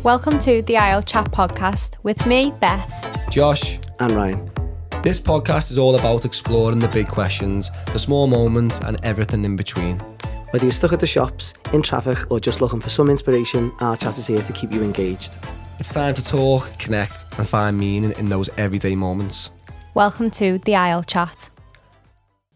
Welcome to the Isle Chat podcast with me, Beth, Josh, and Ryan. This podcast is all about exploring the big questions, the small moments, and everything in between. Whether you're stuck at the shops, in traffic, or just looking for some inspiration, our chat is here to keep you engaged. It's time to talk, connect, and find meaning in those everyday moments. Welcome to the Isle Chat.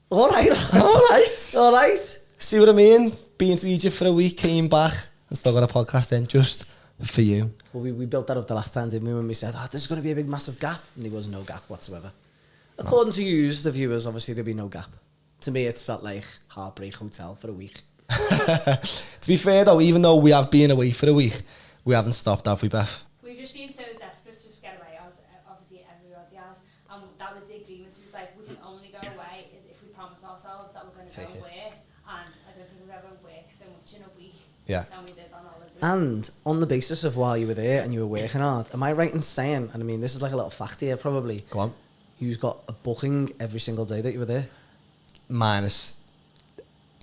All right, lads. All right. See what I mean? Been to Egypt for a week, came back, and still got a podcast in just for you. Well, we built that up the last time, didn't we? When we said, this is going to be a big, massive gap. And there was no gap whatsoever. According to you, the viewers, obviously there'll be no gap. To me, it's felt like Heartbreak Hotel for a week. To be fair, though, even though we have been away for a week, we haven't stopped, have we, Beth? We've just been so desperate to just get away, as obviously everybody has. And that was the agreement. It was like, we can only go away if we promise ourselves that we're going to go and work. And I don't think we've ever worked so much in a week than we did on holiday. And on the basis of while you were there and you were working hard, am I right in saying, and I mean, this is like a little fact here probably. Go on. You've got a booking every single day that you were there? Minus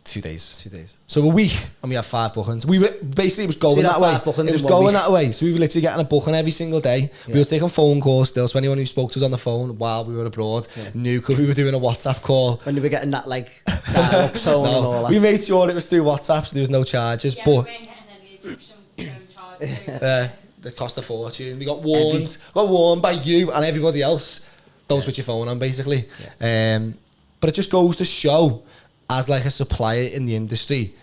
2 days. 2 days. So a week, and we had 5 bookings. We were basically, it was going that way. It was going that way. So we were literally getting a booking every single day. Yeah. We were taking phone calls still. So anyone who spoke to us on the phone while we were abroad knew, because we were doing a WhatsApp call. When we were getting that like dial-up tone and all that. We made sure it was through WhatsApp, so there was no charges. Yeah, but we weren't getting any Egyptian charges. They cost a fortune. We got warned by you and everybody else. Don't switch your phone on, basically. Yeah. But it just goes to show, as like a supplier in the industry,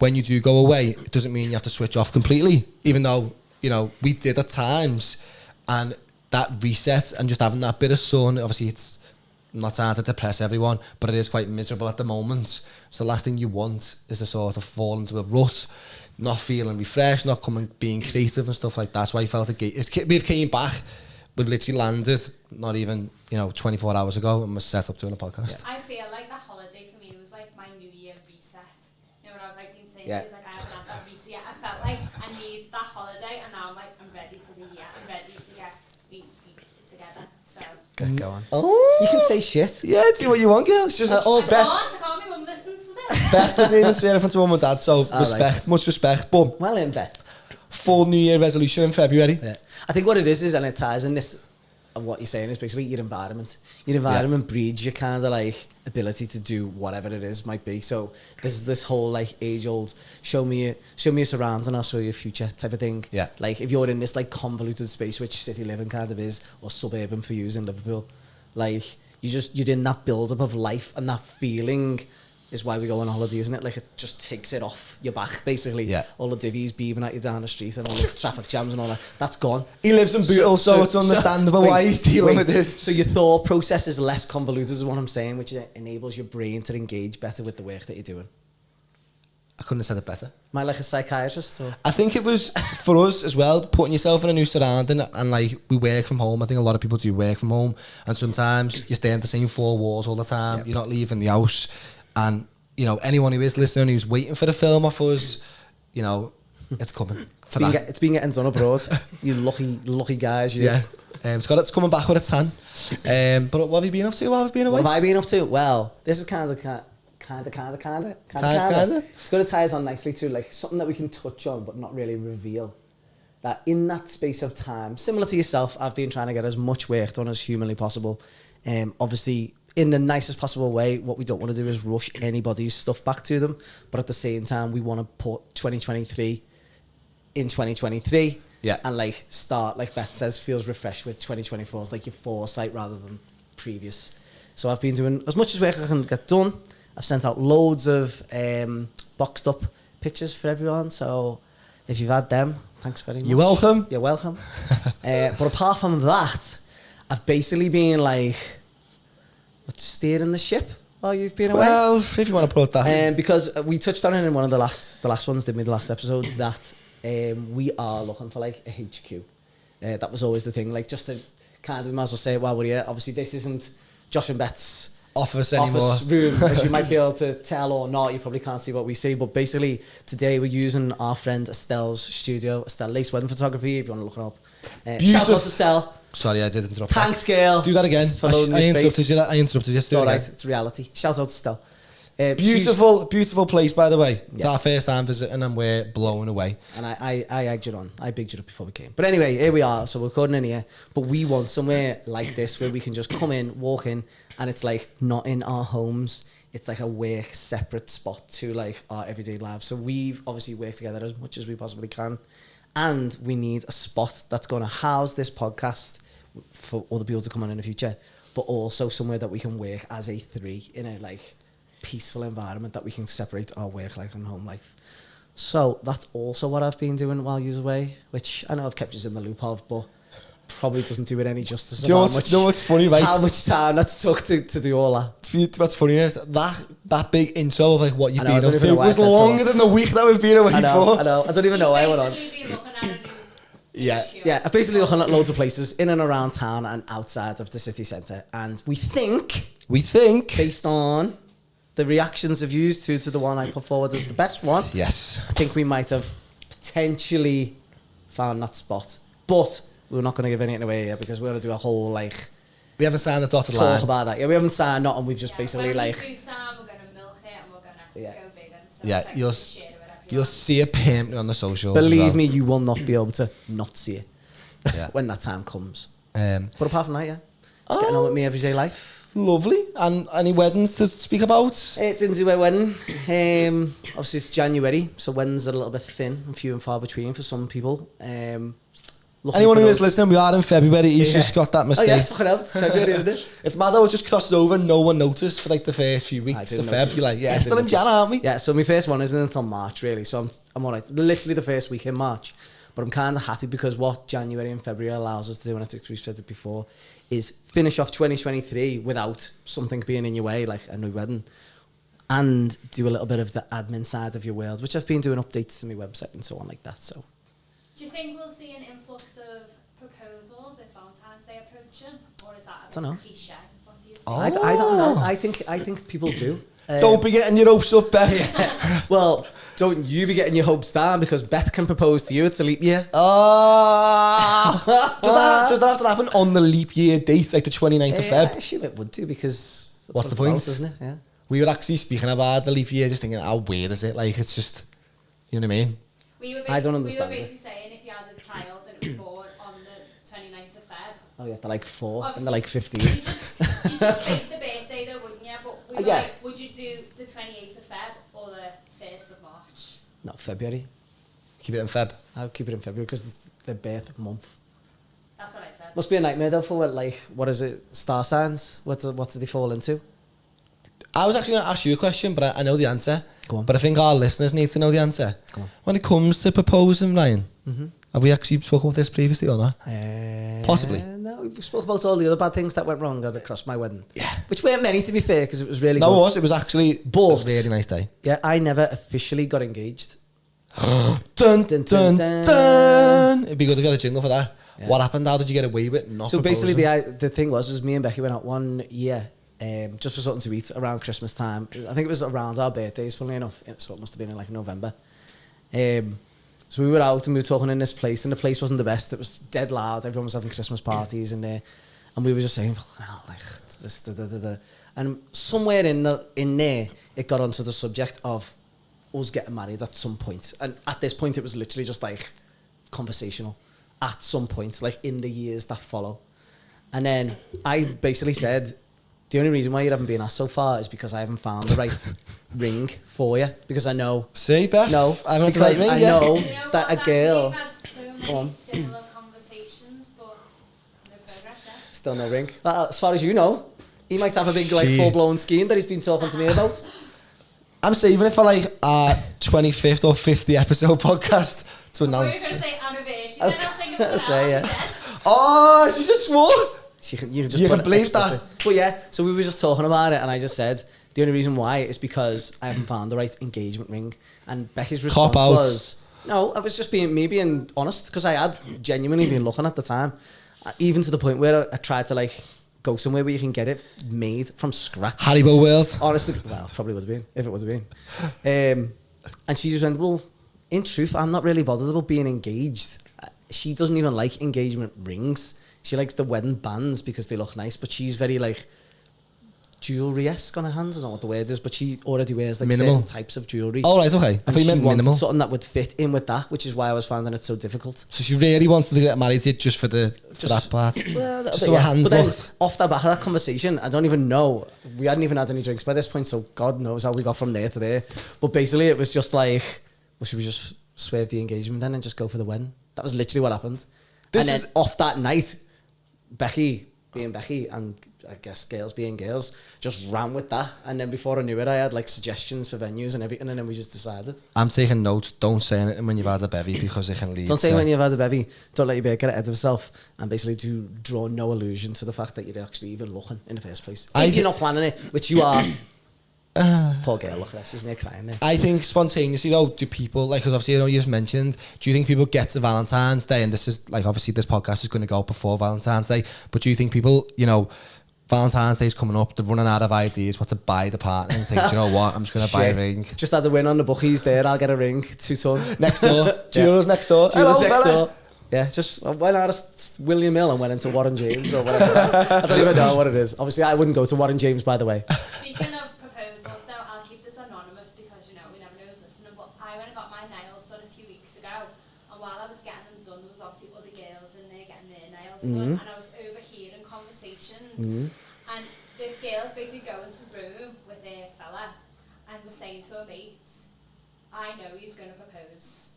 when you do go away, it doesn't mean you have to switch off completely, even though, you know, we did at times. And that reset and just having that bit of sun, obviously it's not trying to depress everyone, but it is quite miserable at the moment. So the last thing you want is to sort of fall into a rut, not feeling refreshed, not being creative and stuff like that. So I felt we've came back, we literally landed not even 24 hours ago and was set up doing a podcast. I feel like that holiday for me was like my New Year reset. You know what I've like been saying? Yeah. It's like I haven't had that reset. I felt like I need that holiday, and now I'm like, I'm ready for the year. I'm ready to get me together. So go on. Oh, you can say shit. Yeah, do what you want, girl. It's just I can't. My mum listens to this. Beth doesn't even swear in front of mum and dad, so respect, much respect. Boom. Well in, Beth. Full New Year resolution in February. Yeah. I think what it is, and it ties in this, of what you're saying, is basically your environment. Your environment breeds your kind of like ability to do whatever it is might be. So there's this whole like age-old show me your surroundings and I'll show you your future type of thing. Yeah. Like if you're in this like convoluted space, which city living kind of is, or suburban for you in Liverpool, like you're in that build-up of life, and that feeling is why we go on holiday, isn't it? Like it just takes it off your back, basically. Yeah. All the divvies beeping at you down the street and all the traffic jams and all that, that's gone. He lives in Bootle, so it's understandable why he's dealing with this. So your thought process is less convoluted, is what I'm saying, which enables your brain to engage better with the work that you're doing. I couldn't have said it better. Am I like a psychiatrist? Or? I think it was, for us as well, putting yourself in a new surrounding, and like, we work from home. I think a lot of people do work from home, and sometimes you stay in the same 4 walls all the time. Yep. You're not leaving the house. And, anyone who is listening, who's waiting for the film off us, it's coming. It's been getting done abroad. You lucky guys. Yeah. It's coming back with a tan. But what have you been up to while we've been away? What have I been up to? Well, this is kind of. It's going to tie us on nicely to like something that we can touch on but not really reveal. That in that space of time, similar to yourself, I've been trying to get as much work done as humanly possible. Obviously, in the nicest possible way. What we don't want to do is rush anybody's stuff back to them, but at the same time, we want to put 2023 in 2023. Yeah. And like start, like Beth says, feels refreshed with 2024 is like your foresight rather than previous. So I've been doing as much as work I can get done. I've sent out loads of boxed up pictures for everyone. So if you've had them, thanks very much. You're welcome. You're welcome. But apart from that, I've basically been like steering the ship while you've been away. Well, if you want to put that. Because we touched on it in one of the last ones, didn't we? The last episodes, that we are looking for like a HQ. That was always the thing. Like just to kind of, we might as well say it while we're here. Obviously, this isn't Josh and Beth's office room, as you might be able to tell or not. You probably can't see what we see, but basically today we're using our friend Estelle's studio, Estelle Lace Wedding Photography, if you want to look her up. Shout out to Estelle. Sorry, I did interrupt. Thanks, girl. Do that again. I interrupted you. I interrupted you. It's all right. It's reality. Shout out to Estelle. Beautiful place, by the way. It's Yeah. our first time visiting and we're blown away. And I egged you on. I bigged you up before we came. But anyway, here we are. So we're recording in here. But we want somewhere like this where we can just come in, walk in, and it's like not in our homes. It's like a work separate spot to like our everyday lives. So we've obviously worked together as much as we possibly can. And we need a spot that's going to house this podcast for other people to come on in the future. But also somewhere that we can work as a three in a like peaceful environment that we can separate our work life and home life. So that's also what I've been doing while you're away, which I know I've kept you in the loop of, but probably doesn't do it any justice. Do you know what's funny, right? How much time that took to do all that. What's funny is that big intro of like what you've been up to was I longer than the week that we've been away I for. know. I don't even know why I went on. Basically been looking at a new Yeah. HQ. Yeah, I've basically looking at loads of places in and around town and outside of the city centre, and we think, based on the reactions of you to the one I put forward as the best one, Yes. I think we might have potentially found that spot. But we're not going to give anything away here because we're going to do a whole like We haven't signed the dotted talk line. about that. Yeah, we haven't signed nothing. We've just basically when like we do Sam, we're going to milk it and we're going to Yeah. go bigger. So Yeah, it's like you'll we share it with everyone. You'll see it permanently on the socials. as believe well. me, you will not be able to not see it Yeah. when that time comes. Um, But apart from that, yeah, just getting on with me everyday life. lovely. And any weddings to speak about? Didn't do a wedding. Obviously, it's January, so weddings are a little bit thin and few and far between for some people. Anyone who is listening, we are in February. He's just got that Oh mistake. yeah, it's fucking hell. It's February, isn't it? It's mad though, it just crosses over and no one noticed for like the first few I weeks didn't of Feb. notice. You're like, I yeah, didn't still in notice. Jan, aren't we? Yeah, so my first one isn't until March, really, so I'm all right. Literally the first week in March. But I'm kind of happy because what January and February allows us to do, and I think we've said it before, is finish off 2023 without something being in your way, like a new wedding, and do a little bit of the admin side of your world, which I've been doing updates to my website and so on like that. So Do you think we'll see an influx of proposals with Valentine's Day approaching? Or is that a Dunno. bit cliche? What do you think? I don't know. I think people do. Don't be getting your hopes up, Beth. Well, don't you be getting your hopes down because Beth can propose to you. It's a leap year. Does that have to happen on the leap year date, like the 29th of I Feb? assume it would do because that's What's what the it's point? about, isn't it? Yeah. We were actually speaking about the leap year, just thinking, how weird is it? Like, it's just, you know what I mean? I don't understand We were it. basically saying if you had a child and it was born on the 29th of Feb. Oh yeah, they're like 4 and Obviously, they're like 15. You just fake the birthday though, wouldn't you? But we were Yeah. like, would you do the 28th of Feb or the 1st of March? Not February. Keep it in Feb. I'll keep it in February because it's their birth month. That's what I said. Must be a nightmare though for what is it? Star signs. What do they fall into? I was actually going to ask you a question, but I know the answer. Go on. But I think our listeners need to know the answer. Go on. When it comes to proposing, Ryan, have we actually spoken about this previously or not? Possibly. No, we spoke about all the other bad things that went wrong across my wedding. Yeah. Which weren't many, to be fair, because it was really No, good. it was actually But- a really nice day. Yeah, I never officially got engaged. Dun, Dun, dun, dun, dun, dun. dun. It'd be good to get a jingle for that. Yeah. What happened? How did you get away with not So basically, proposing? the thing was me and Becky went out one year just for something to eat around Christmas time. I think it was around our birthdays, funnily enough. So it must have been in like November. So we were out and we were talking in this place, and the place wasn't the best. It was dead loud. Everyone was having Christmas parties in there, and we were just saying, "Oh, like this, da, da, da, da." And somewhere in there, it got onto the subject of us getting married at some point. And at this point, it was literally just like conversational. At some point, like in the years that follow. And then I basically said, the only reason why you haven't been asked so far is because I haven't found the right ring for you. Because I know, See, Beth? no, I haven't because ring I yet. know You know that what, a girl, We've had so Go on. many similar conversations, but no progress yet. still no ring. As far as you know, he might have a big like Gee. full-blown scheme that he's been talking to me about. I'm saving it for like our 25th or 50th episode podcast to We were going announce. to say anniversary, I was then I was thinking gonna of say, that. yeah. Oh, she just swore. You can You put can believe explicit. that. But yeah, so we were just talking about it, and I just said the only reason why is because I haven't found the right engagement ring. And Becky's response Cop out. was, no, I was just being honest, because I had genuinely been looking at the time, even to the point where I tried to like go somewhere where you can get it made from scratch. Haribo World. Honestly, well, probably would have been if it would have been. And she just went, well, in truth, I'm not really bothered about being engaged. She doesn't even like engagement rings. She likes the wedding bands because they look nice, but she's very like, jewelry-esque on her hands. I don't know what the word is, but she already wears like Minimal. certain types of jewelry. Oh, right, okay. I thought you meant wanted minimal. something that would fit in with that, which is why I was finding it so difficult. So she really wanted to get married to you just for that part. Well, Just so her hands but then, looked. off the back of that conversation, I don't even know. We hadn't even had any drinks by this point, so God knows how we got from there to there. But basically, it was just like, well, should we just swerve the engagement then and just go for the wedding? That was literally what happened. And then off that night, Becky, being Becky, and I guess girls being girls, just ran with that. And then before I knew it, I had like suggestions for venues and everything, and then we just decided. I'm taking notes. Don't say anything when you've had a bevy because it can lead. Don't say when you've had a bevy. Don't let your beard get ahead of yourself, and basically do draw no allusion to the fact that you're actually even looking in the first place. If you're not planning it, which you are. Poor girl, look at that, she's near crying there. I think spontaneously though, do people, like, because obviously I know you just mentioned, do you think people get to Valentine's Day, and this is like, obviously this podcast is going to go before Valentine's Day, but do you think people, you know, Valentine's Day is coming up, they're running out of ideas what to buy the partner and think, do you know what, I'm just going to buy a ring. Just had a win on the bookies there, I'll get a ring, 2 ton. Next door, Jewelers next door. Jewelers next door. Yeah, just why not William Mill and went into Warren James or whatever. I don't even know what it is. Obviously, I wouldn't go to Warren James, by the way. Speaking of proposals, though, I'll keep this anonymous because, you know, we never know who's listening, but I went and got my nails done a few weeks ago, and while I was getting them done, there was obviously other girls in there getting their nails done, and I was overhearing conversations, and this girl's basically going to room with their fella and was saying to her mates, I know he's going to propose.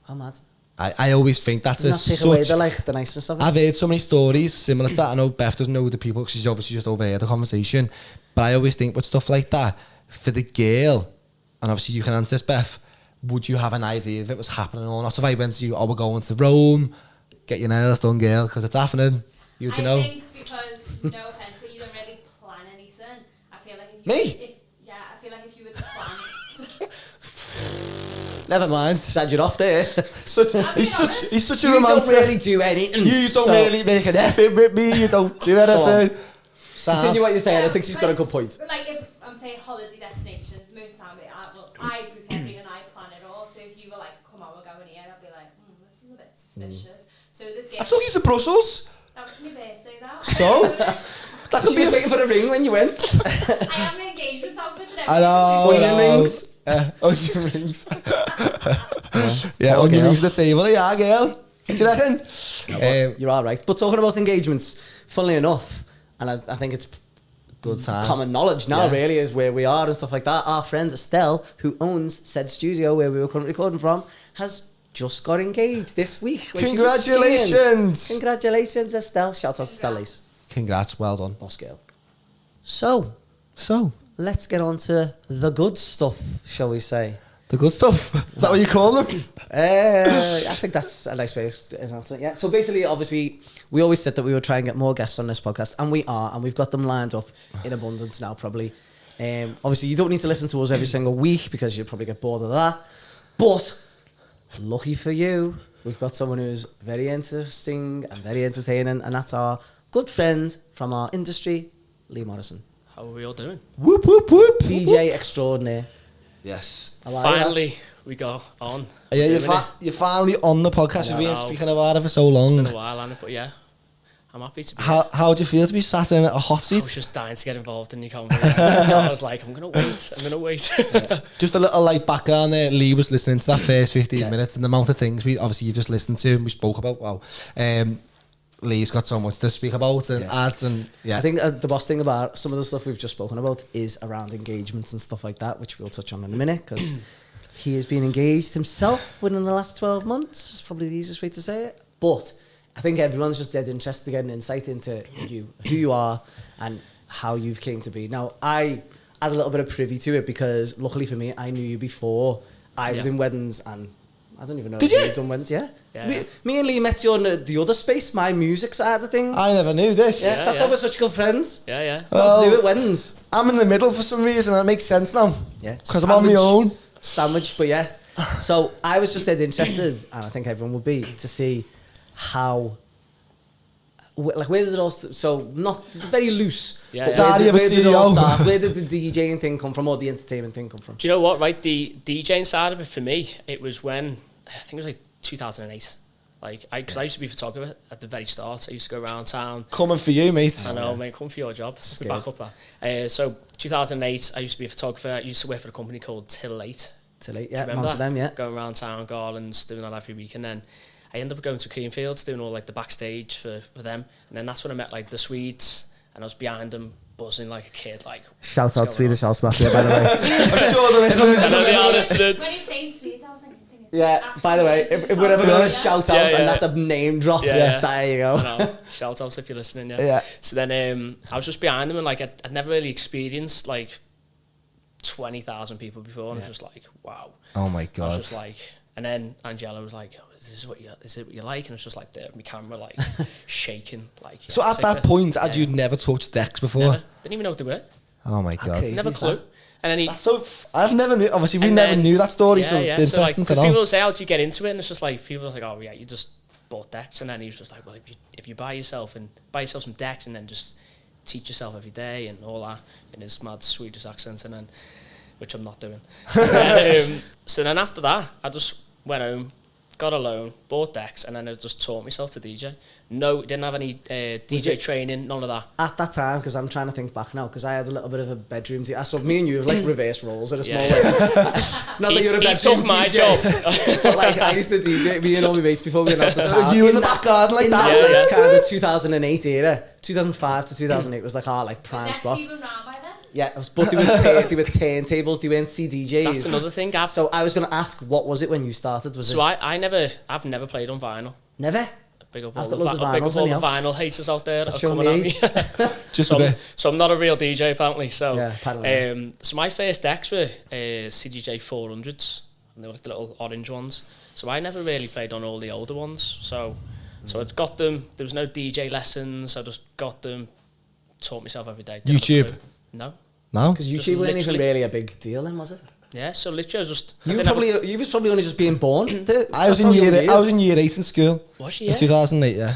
I'm mad. I always think that's a take away such... the niceness of it. I've heard so many stories similar to that. I know Beth doesn't know the people because she's obviously just overheard the conversation. But I always think with stuff like that, for the girl, and obviously you can answer this, Beth, would you have an idea if it was happening or not? So if I went to you, oh, we're going to Rome, get your nails done, girl, because it's happening. You'd you know? I think because, no offence, but you don't really plan anything. I feel like if you... Me? I feel like if you were to plan... Never mind. Sad you're off there. He's such a You romantic. don't really do anything. You don't really make an effort with me. You don't do anything. Continue what you're saying. I think she's got a good point. But like if I'm saying holiday destinations, most time I book everything, I plan it all. So if you were like, come on, we're going here, I'd be like, this is a bit suspicious. So this game... I took you to Brussels. That was my birthday, that. So? That could She be was waiting for a ring when you went. I have my engagement outfit and everything. I know. Onion rings. Onion rings. Yeah, onion rings at the table. Yeah, girl. Do you reckon? You're all right. But talking about engagements, funnily enough, and I think it's Good time. common knowledge now, really, is where we are and stuff like that. Our friend Estelle, who owns said studio where we were currently recording from, has just got engaged this week. Congratulations! Congratulations, Estelle. Shout out to Estelle Lace. Congrats, well done. Boss girl. So, let's get on to the good stuff, shall we say. The good stuff. Is that what you call them? I think that's a nice way to answer it. Yeah. So basically, obviously, we always said that we would try and get more guests on this podcast, and we are, and we've got them lined up in abundance now, probably. Obviously, you don't need to listen to us every single week because you'll probably get bored of that. But lucky for you, we've got someone who's very interesting and very entertaining, and that's our good friend from our industry, Lee Morrison. How are we all doing? Whoop, whoop, whoop. DJ extraordinaire. Yes. Finally, we got on. Yeah, you're finally on the podcast. We've been speaking about it for so long. It's been a while, hasn't it? But yeah, I'm happy to be How do you feel to be sat in a hot seat? I was just dying to get involved in your conversation. I was like, I'm going to wait. Just a little like background there. Lee was listening to that first 15 minutes, and the amount of things you've just listened to and we spoke about. Wow. Lee's got so much to speak about and ads and I think the boss thing about some of the stuff we've just spoken about is around engagements and stuff like that, which we'll touch on in a minute, because he has been engaged himself within the last 12 months. It's probably the easiest way to say it. But I think everyone's just dead interested to get an insight into you, who you are and how you've came to be. Now, I had a little bit of privy to it because luckily for me, I knew you before I was in weddings, and I don't even know if you've done weddings, Me and Lee met you on the other space, my music side of things. I never knew this. That's how we're such good friends. Yeah. What to do with weddings? I'm in the middle for some reason, and it makes sense now. Yeah. Because I'm on my own. Sandwich, but yeah. So I was just dead interested, and I think everyone would be, to see how... Like, where does it all... So, not... Very loose. Yeah. Where did it all start? CEO. Where did the DJing thing come from, or the entertainment thing come from? Do you know what, right? The DJing side of it, for me, it was when, I think it was like 2008. Like, because I used to be a photographer at the very start. I used to go around town. Coming for you, mate. I know, mate, come for your job. Back up that. So 2008, I used to be a photographer. I used to work for a company called Till 8. Till 8, yeah, remember that? Them, yeah. Going around town, garlands, doing that every week. And then I ended up going to Creamfields, doing all like the backstage for them. And then that's when I met like the Swedes, and I was behind them, buzzing like a kid. Like, shout out Swedish House Mafia, by the way. I'm sure they're listening. I know they are listening. When you're saying Swedes, I was like, yeah, by the way, if we're ever going to shout out and that's a name drop, there you go. I know. Shout out if you're listening, yeah. So then I was just behind them, and like I'd never really experienced like 20,000 people before, and I was just like, wow. Oh my God. I was just like, and then Angela was like, oh, is it what you like? And I was just like there with my camera like shaking. Like, so at that point, had you never touched decks before? Never. Didn't even know what they were. Oh my God. Never a clue. And then I've never knew, obviously we never knew that story, so it's interesting to know. People will say, how do you get into it? And it's just like, people are like, oh yeah, you just bought decks. And then he was just like, well, if you buy yourself some decks and then just teach yourself every day and all that in his mad Swedish accent, and then, which I'm not doing. So then after that, I just went home, got a loan, bought decks, and then I just taught myself to DJ. No, didn't have any DJ training, none of that. At that time, because I'm trying to think back now, because I had a little bit of a bedroom I saw me and you have like reverse roles at a small Not that you're a bedroom took my DJ, job. but like I used to DJ, me and all my mates before we went out to town. You in the back garden like that? Yeah. Kind of 2008 era. 2005 to 2008 was like our like prime spot. Even round by then? Yeah, but they were turntables, they weren't CDJs. That's another thing, Gav. So I was going to ask, what was it when you started? I've never played on vinyl. Never? Big up I've all got the, loads of big up vinyls all in the the house. vinyl haters out there that are Show coming me at me. Just so, a bit. So I'm not a real DJ apparently. So, yeah, apparently. So my first decks were CDJ 400s, and they were like the little orange ones. So I never really played on all the older ones. So I'd got them. There was no DJ lessons. I just got them, taught myself every day. YouTube? No. No? Because YouTube wasn't even really a big deal then, was it? Yeah, so literally I was just... You was probably only just being born. I was in year 8 in school. Was you? In 2008, yeah.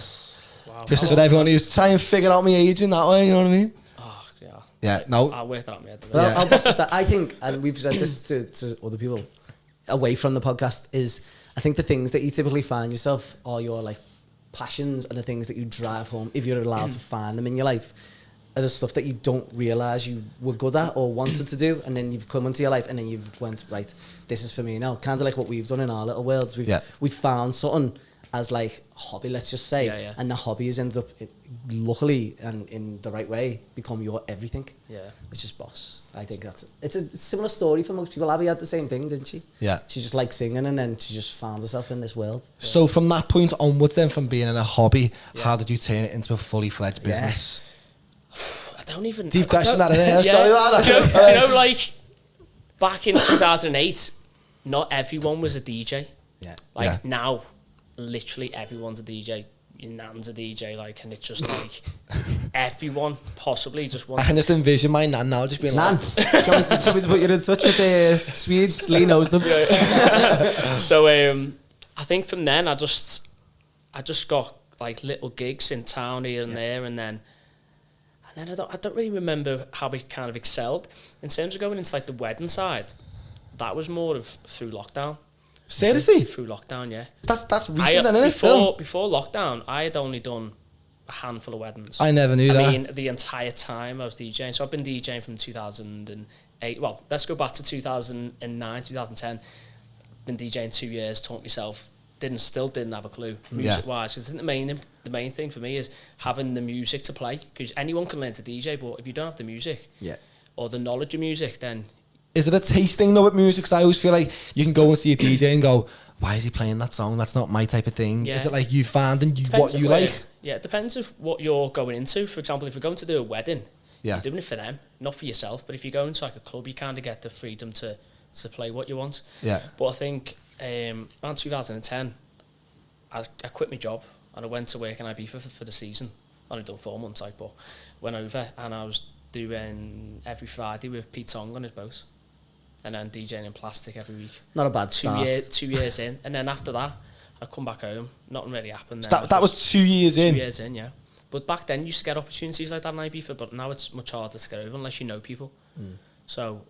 Wow. Just for everyone who's trying to figure out my age in that way, you know what I mean? Oh, yeah. Yeah, no. I'll work that out. But I think, and we've said this to other people away from the podcast, is I think the things that you typically find yourself are your like passions and the things that you drive home, if you're allowed to find them in your life, are the stuff that you don't realise you were good at or wanted to do, and then you've come into your life and then you've went, right, this is for me now. Kind of like what we've done in our little worlds. We've found something as like a hobby, let's just say, and the hobby has ended up, luckily and in the right way, become your everything. Yeah, which is boss. I think it's a similar story for most people. Abby had the same thing, didn't she? Yeah. She just liked singing, and then she just found herself in this world. Yeah. So from that point onwards, then, from being in a hobby, how did you turn it into a fully fledged business? I don't even... Deep question that in there. Sorry about that. Do you know, like, back in 2008, not everyone was a DJ. Yeah. Like, now, literally everyone's a DJ. Your nan's a DJ, like, and it's just like everyone possibly just wants... I can just envision my nan now just being nan. Like... Show me to put you in touch with the Swedes. Lee knows them. So, I think from then, I just got, like, little gigs in town here and there, and then I don't really remember how we kind of excelled. In terms of going into like the wedding side, that was more of through lockdown. Seriously? Through lockdown, yeah. That's recent then, isn't it? Before lockdown, I had only done a handful of weddings. I never knew that. I mean, the entire time I was DJing. So I've been DJing from 2008. Well, let's go back to 2009, 2010. Been DJing 2 years, taught myself. Still didn't have a clue music-wise. Because I think the main thing for me is having the music to play. Because anyone can learn to DJ, but if you don't have the music or the knowledge of music, then... Is it a taste thing though with music? Because I always feel like you can go and see a DJ and go, why is he playing that song? That's not my type of thing. Yeah. Is it like you find what you like? Yeah, it depends of what you're going into. For example, if you're going to do a wedding, you're doing it for them, not for yourself. But if you go into like a club, you kind of get the freedom to play what you want. Yeah. But I think around 2010, I quit my job and I went to work in Ibiza for the season. I only done 4 months, but went over and I was doing every Friday with Pete Tong on his boat. And then DJing in plastic every week. Not a bad start. 2 years in. And then after that, I come back home. Nothing really happened then. So that was 2 years in? 2 years in, yeah. But back then, you used to get opportunities like that in Ibiza, but now it's much harder to get over unless you know people. So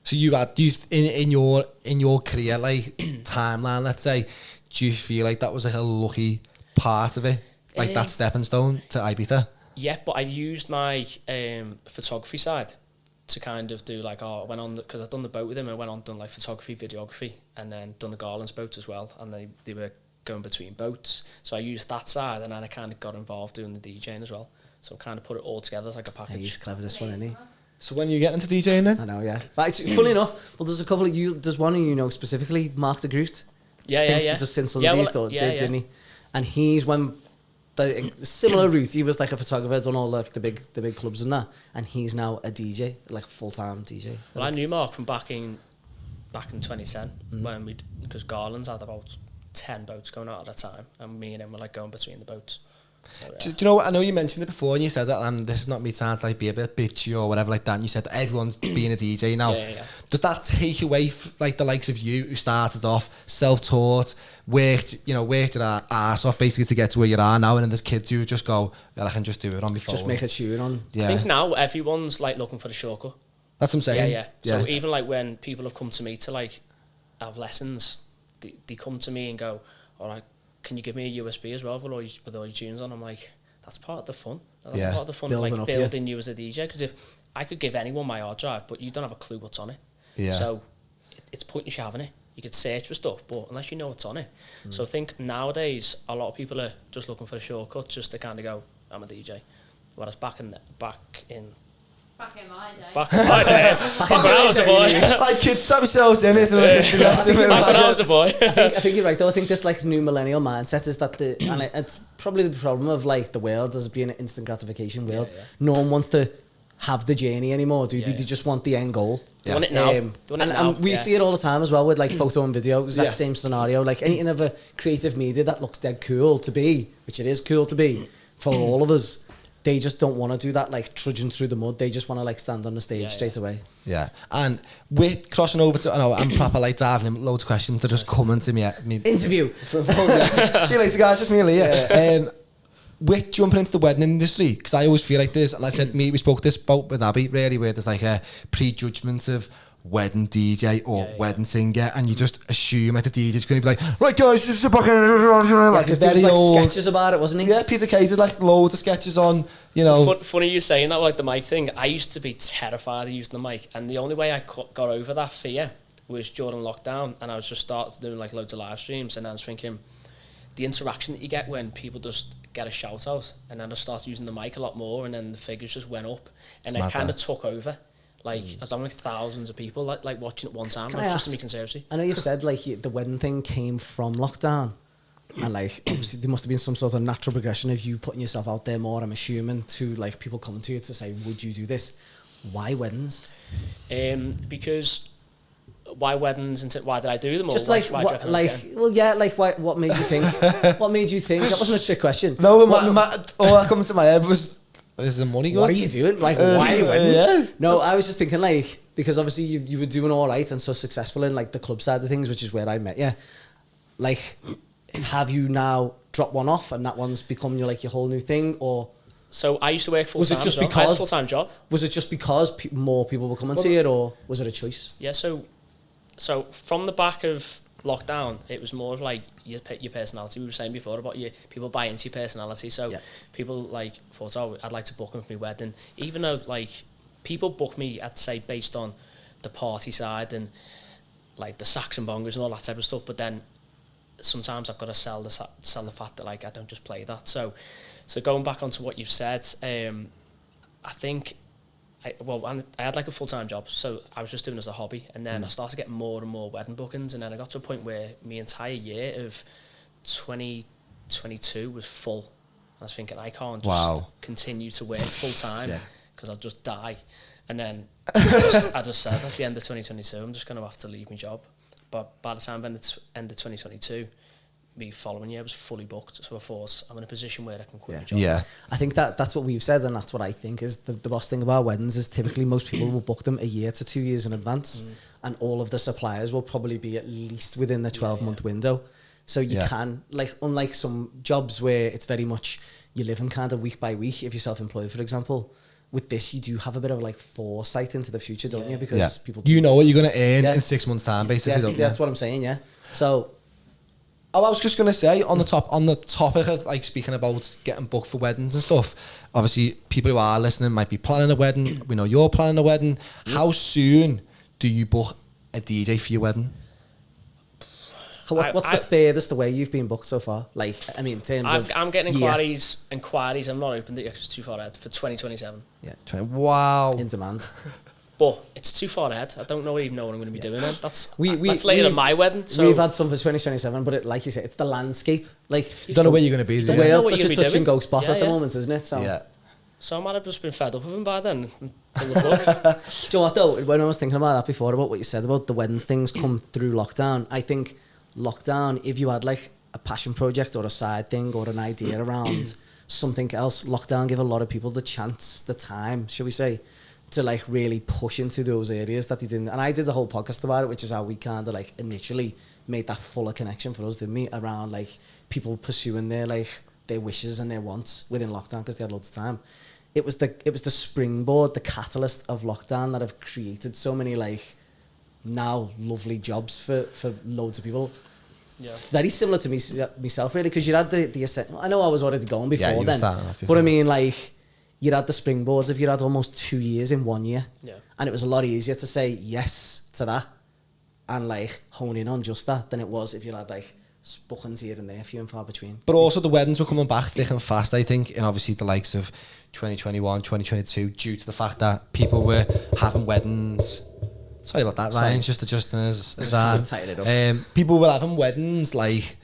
you had, in your career, like, timeline, let's say, do you feel like that was like a lucky part of it, like that stepping stone to Ibiza? Yeah, but I used my photography side to kind of do like, I went on, because I'd done the boat with him, I went on done like photography, videography, and then done the Garland's boat as well, and they were going between boats, so I used that side, and then I kind of got involved doing the DJing as well, so kind of put it all together as like a package. He's clever, this one, isn't he? So when you get into DJing then? I know, yeah. But it's, funny enough, well, there's a couple of you, there's one who you know specifically, Mark de Groot. Yeah. Just since didn't he? And he's when the similar route. He was like a photographer, done all like the big clubs and that, and he's now a DJ, like full-time DJ. Well, I knew Mark from back in 2010 when because Garland's had about 10 boats going out at a time, and me and him were like going between the boats. So, yeah. Do you know what? I know you mentioned it before, and you said that this is not me trying to like be a bit bitchy or whatever like that. And you said that everyone's being a DJ now. Yeah. Does that take away like the likes of you who started off self-taught, worked your ass off basically to get to where you are now, and then there's kids who just go, I can just do it on my phone. Just make a tune on. Yeah. I think now everyone's like looking for the shortcut. That's what I'm saying. Yeah. So even like when people have come to me to like have lessons, they come to me and go, all right, can you give me a USB as well with all your tunes on? I'm like, that's part of the fun. That's part of the fun, building you as a DJ. Because if I could give anyone my hard drive, but you don't have a clue what's on it. Yeah. So it's pointless you having it. You could search for stuff, but unless you know what's on it. So I think nowadays a lot of people are just looking for a shortcut just to kind of go, I'm a DJ. Whereas back in my day. Back when I was a boy. Like kids, stop yourselves in, isn't it? Back when I was a boy. I think you're right though. I think this like new millennial mindset is that it's probably the problem of like the world as being an instant gratification world. Yeah. No one wants to have the journey anymore, do they? They just want the end goal. They want it now. And we see it all the time as well with like photo and video, exact same scenario. Like anything of a creative media that looks dead cool to be, which it is cool to be for all of us. They just don't want to do that, like trudging through the mud. They just want to like stand on the stage straight away. Yeah, and we're crossing over to. I know I'm proper like diving in loads of questions that are just coming to me. Interview. See you later, guys. Just me and Leah. With jumping into the wedding industry, because I always feel like this, and I said we spoke this about with Abby really, where there's like a prejudgment of wedding DJ or wedding singer, and you just assume like the DJ's going to be like, right guys, this is a fucking like because there's like sketches about it, wasn't he? Yeah, Peter Kay did like loads of sketches on, you know. Funny you saying that, like the mic thing. I used to be terrified of using the mic, and the only way I got over that fear was during lockdown, and I was just started doing like loads of live streams, and I was thinking the interaction that you get when people just get a shout out, and then I started using the mic a lot more, and then the figures just went up, and it kind of took over. Like, I was having like thousands of people like watching at one time. It was just making seriously. I know you've said like the wedding thing came from lockdown, and like obviously there must have been some sort of natural progression of you putting yourself out there more, I'm assuming, to like people coming to you to say, would you do this? Why weddings? Because why weddings and why did I do them? Just or like why what, what made you think? What made you think? That wasn't a trick question. No, all that comes to my head was, is the money good? What are you doing? Like, why weddings? No, I was just thinking like, because obviously you were doing all right and so successful in like the club side of things, which is where I met you. Like, have you now dropped one off and that one's become your whole new thing, or? So I used to work full time. Was it just because I had a full-time job? Was it just because more people were coming to it, or was it a choice? Yeah. So from the back of lockdown, it was more of like your personality. We were saying before about people buy into your personality. So people like thought, oh, I'd like to book them for my wedding, even though like people book me, I'd say, based on the party side and like the sax and bongers and all that type of stuff. But then sometimes I've got to sell the fact that like I don't just play that. So going back onto what you've said, I think. I had like a full-time job, so I was just doing it as a hobby, and then I started getting more and more wedding bookings, and then I got to a point where my entire year of 2022 was full. And I was thinking, I can't just continue to work full-time because I'll just die. And then I just said at the end of 2022, I'm just going to have to leave my job. But by the time end of 2022, me following year was fully booked, so I thought I'm in a position where I can quit my job. Yeah, I think that's what we've said, and that's what I think is the boss thing about weddings is typically most people will book them a year to 2 years in advance, and all of the suppliers will probably be at least within the 12-month window. So you can, like, unlike some jobs where it's very much you live in kind of week by week, if you're self-employed, for example. With this, you do have a bit of like foresight into the future, don't you? Because people, you know what you're going to earn in 6 months' time, basically. Yeah, that's what I'm saying. Yeah. So Oh, I was just gonna say on the topic of like speaking about getting booked for weddings and stuff. Obviously, people who are listening might be planning a wedding. We know you're planning a wedding. How soon do you book a DJ for your wedding? What's the furthest away you've been booked so far? Like, I mean, in terms I'm getting inquiries. I'm not open that it's too far ahead for 2027. Yeah. Wow. In demand. But it's too far ahead. I don't even know what I'm going to be doing then. That's later than my wedding. So we've had some for 2027, but like you said, it's the landscape. Like, you don't know where you're going to be. The world's such a touch and go spot at the moment, isn't it? So yeah. So I might have just been fed up with him by then. Do you know what though? When I was thinking about that before, about what you said about the weddings things come through lockdown, I think lockdown, if you had like a passion project or a side thing or an idea around something else, lockdown gave a lot of people the chance, the time, shall we say, to like really push into those areas that they didn't. And I did the whole podcast about it, which is how we kind of like initially made that fuller connection for us, didn't we? Around like people pursuing their wishes and their wants within lockdown because they had loads of time. It was the springboard, the catalyst of lockdown that have created so many like now lovely jobs for loads of people. Yeah. Very similar to myself really, because you had the I know I was already going before then, but I mean like you had the springboards if you had almost 2 years in 1 year, and it was a lot easier to say yes to that and like hone in on just that than it was if you had like bookings here and there, few and far between. But also the weddings were coming back thick and fast, I think, and obviously the likes of 2021, 2022, due to the fact that people were having weddings. Sorry about that, Ryan's just adjusting his arm. People were having weddings like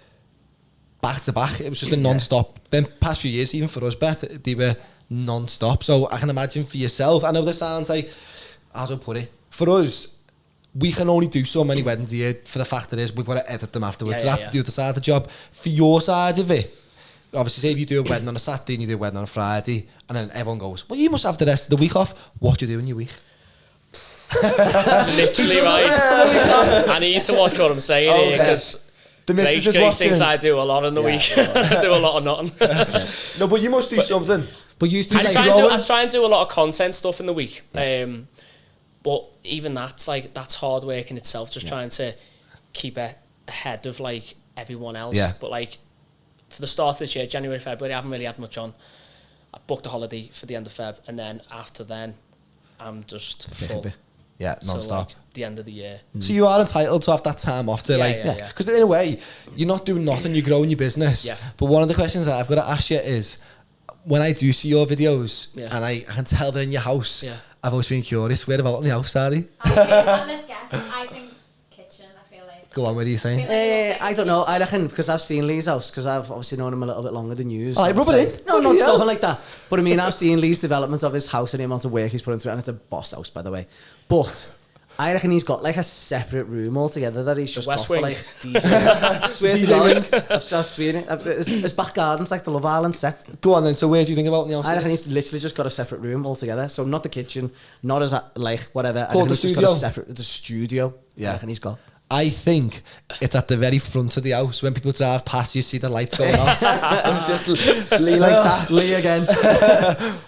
back to back. It was just a non-stop. Then past few years, even for us, Beth, they were non-stop. So I can imagine for yourself, I know this sounds like, how do I put it? For us, we can only do so many weddings a year for the fact that we've got to edit them afterwards. So that's the other side of the job. For your side of it, obviously, say if you do a wedding on a Saturday and you do a wedding on a Friday, and then everyone goes, well, you must have the rest of the week off. What do you do in your week? Literally, right? I need to watch what I'm saying here, because the missus is watching. Thinks I do a lot in the week. I do a lot of nothing. No, but you must do something. But you I try and do a lot of content stuff in the week. But even that's hard work in itself, just trying to keep ahead of like everyone else. But like for the start of this year, January, February, I haven't really had much on. I booked a holiday for the end of Feb, and then after then I'm just full. Yeah, non-stop. So like the end of the year. So you are entitled to have that time off to because in a way you're not doing nothing, you're growing your business. Yeah. But one of the questions that I've got to ask you is, when I do see your videos and I can tell they're in your house, I've always been curious, where about in the house are they? Let's guess. I think kitchen, I feel like. Go on, what are you saying? I don't know, I reckon, because I've seen Lee's house, because I've obviously known him a little bit longer than you. I rub it in. No, not something like that. But I mean, I've seen Lee's development of his house and the amount of work he's put into it, and it's a boss house, by the way. But I reckon he's got like a separate room altogether that he's just got for like DJ. Swear to God, I've just seen it. His back garden's like the Love Island set. Go on then, so where do you think about the house? I reckon he's literally just got a separate room altogether. So not the kitchen, not as like whatever. Called the studio? Just got the studio. Yeah. I reckon he's got. I think it's at the very front of the house. When people drive past, you see the lights going off. It's just Lee like that. Lee again.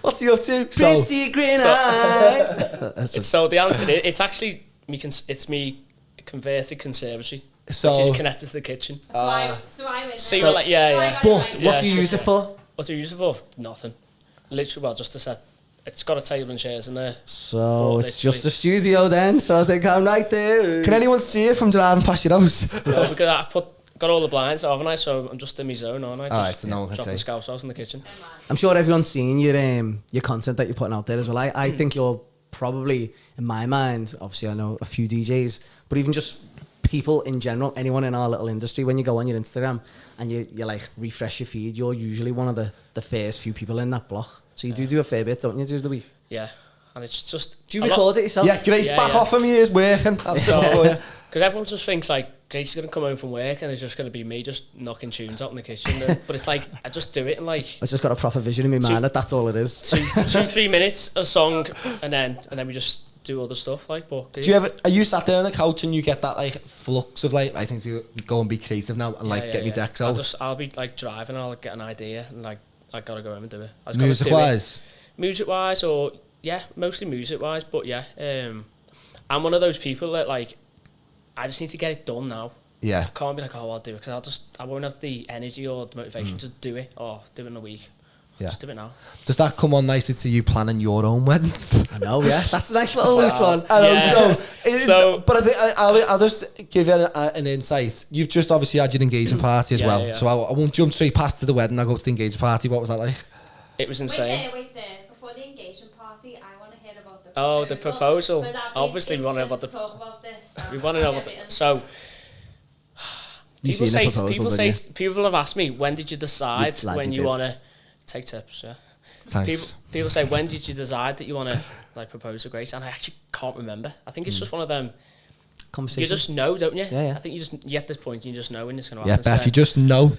What's he up to? Pretty green eye. So the answer is, it's actually it's me converted conservatory, which is connected to the kitchen. So I live See, there. like, yeah. But what do you use it for? What do you use it for? Nothing. Literally, well, just to set. It's got a table and chairs in there. So it's just a studio then. So I think I'm right there. Can anyone see it from driving past your house? No, because I got all the blinds, haven't I? So I'm just in my zone, aren't I? Alright, so no one can see. Dropping scouse house in the kitchen. I'm sure everyone's seen your content that you're putting out there as well. I think you're probably, in my mind, obviously I know a few DJs, but even just people in general, anyone in our little industry, when you go on your Instagram and you like refresh your feed, you're usually one of the first few people in that block. So you do a fair bit, don't you, do the week? Yeah, and it's just... Do you record it yourself? Yeah, Grace back off of me is working. That's for you. Because everyone just thinks like Grace is going to come home from work and it's just going to be me just knocking tunes out in the kitchen. But it's like, I just do it in like... I've just got a proper vision in my mind that that's all it is. 2-3 minutes, a song, and then we just do other stuff like. But do you ever? Are you sat there on the couch and you get that like flux of like, I think to go and be creative now and like get me decks out? I'll be like driving, I'll get an idea and like I gotta go home and do it. Music wise, or mostly music wise. But I'm one of those people that like, I just need to get it done now. Yeah. I can't be like, oh, I'll do it, because I won't have the energy or the motivation to do it, or do it in a week. Yeah. Just do it now. Does that come on nicely to you planning your own wedding? I know, yeah. That's a nice little loose one. I know, Yeah. but I think I'll just give you an insight. You've just obviously had your engagement party as well. Yeah. So I won't jump straight past to the wedding. I'll go to the engagement party. What was that like? It was insane. Wait there. Before the engagement party, I want to hear about the proposal. Oh, the proposal. Obviously, we want to know about the... talk about this. We want to know about the... So... People have asked me, when did you decide when you want to... Take tips, yeah. Thanks. People say, when did you decide that you want to like propose to Grace? And I actually can't remember. I think it's just one of them. Conversation. You just know, don't you? Yeah. I think you at this point, you just know when it's going to happen. Yeah, Beth, you just know.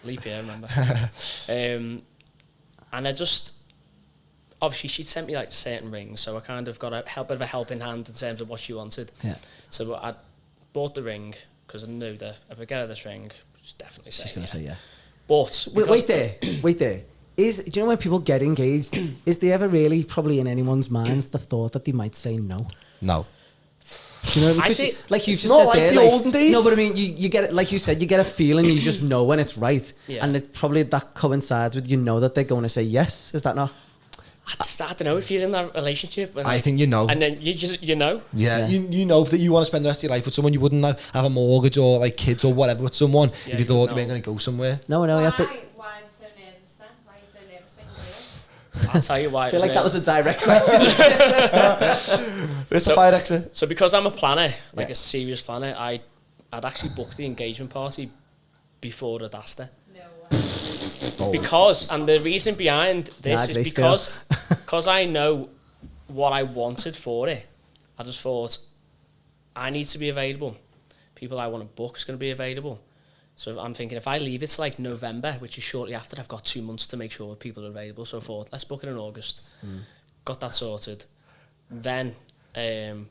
Leap year, remember. And I just, obviously she sent me like certain rings, so I kind of got a bit of a helping hand in terms of what she wanted. Yeah. So I bought the ring because I knew that if I get her this ring, she's definitely saying she's going to say yeah. But wait there. Do you know when people get engaged? Is there ever really, probably in anyone's minds, the thought that they might say no? No. You know, because like you've just not said like there, the olden days. No, but I mean, you get it. Like you said, you get a feeling. You just know when it's right, and it probably that coincides with that they're going to say yes. Is that not? I don't know if you're in that relationship. I think you know. And then you know. Yeah. You know that you want to spend the rest of your life with someone. You wouldn't have a mortgage or like kids or whatever with someone if you thought they weren't going to go somewhere. No, yeah. But why is it so nervous then? Why are you so nervous when you do it? I'll tell you why. I feel like that was a direct question. It's a fire exit. So because I'm a planner, like a serious planner, I'd actually booked the engagement party before I'd asked her. No way. Because, and the reason behind this is because I know what I wanted for it. I just thought, I need to be available. People I want to book is going to be available. So I'm thinking, if I leave it to like November, which is shortly after, I've got 2 months to make sure that people are available. So I thought, let's book it in August. Got that sorted. Then I'd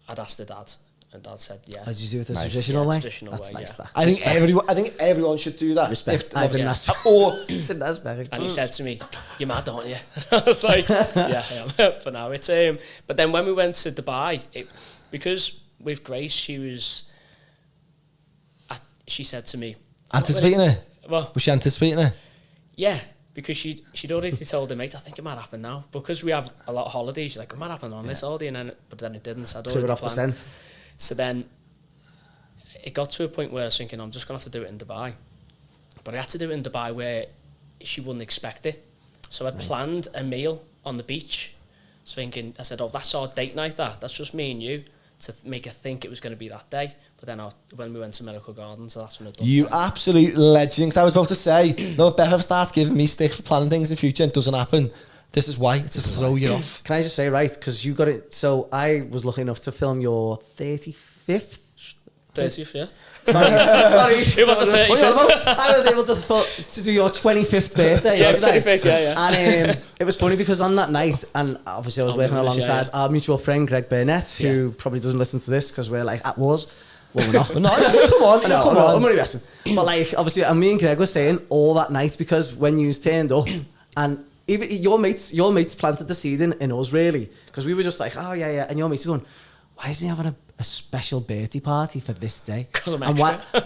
asked the dad. And Dad said, yeah. Did you do it the traditional way? That's nice. Yeah. I think everyone should do that. Respect. It's a nice very And he said to me, "You're mad, aren't you?" I was like, "Yeah, I am." For now, it's But then when we went to Dubai, because with Grace, she said to me, anticipating it. Well, was she anticipating it? Yeah, because she'd already told her mate, I think it might happen now, because we have a lot of holidays. She's like, it might happen on this holiday, but then it didn't. So I'd already off the scent. So then it got to a point where I was thinking, I'm just going to have to do it in Dubai. But I had to do it in Dubai where she wouldn't expect it. So I'd planned a meal on the beach. So thinking, I said, oh, that's our date night, that's just me and you, to make her think it was going to be that day. But then when we went to Miracle Gardens, that's when I done You absolute legend. 'Cause I was about to say, no, if Beth ever starts giving me stick for planning things in future and it doesn't happen, this is why, it's to throw you off. Can I just say, right, because you got it. So I was lucky enough to film your 35th? 30th, yeah. Sorry. It was a 35th. I was able to do your 25th birthday. Yeah, 25th, yeah. And it was funny because on that night, and obviously I was working alongside our mutual friend Greg Burnett, who probably doesn't listen to this because we're like at wars. Well, we're not. Come on. Come on. I'm only messing. But like, obviously, and me and Greg were saying all that night, because when you turned up, and even your mates planted the seed in us, really, because we were just like, oh yeah, and your mates were going, why isn't he having a special birthday party for this day? Because I'm and extra.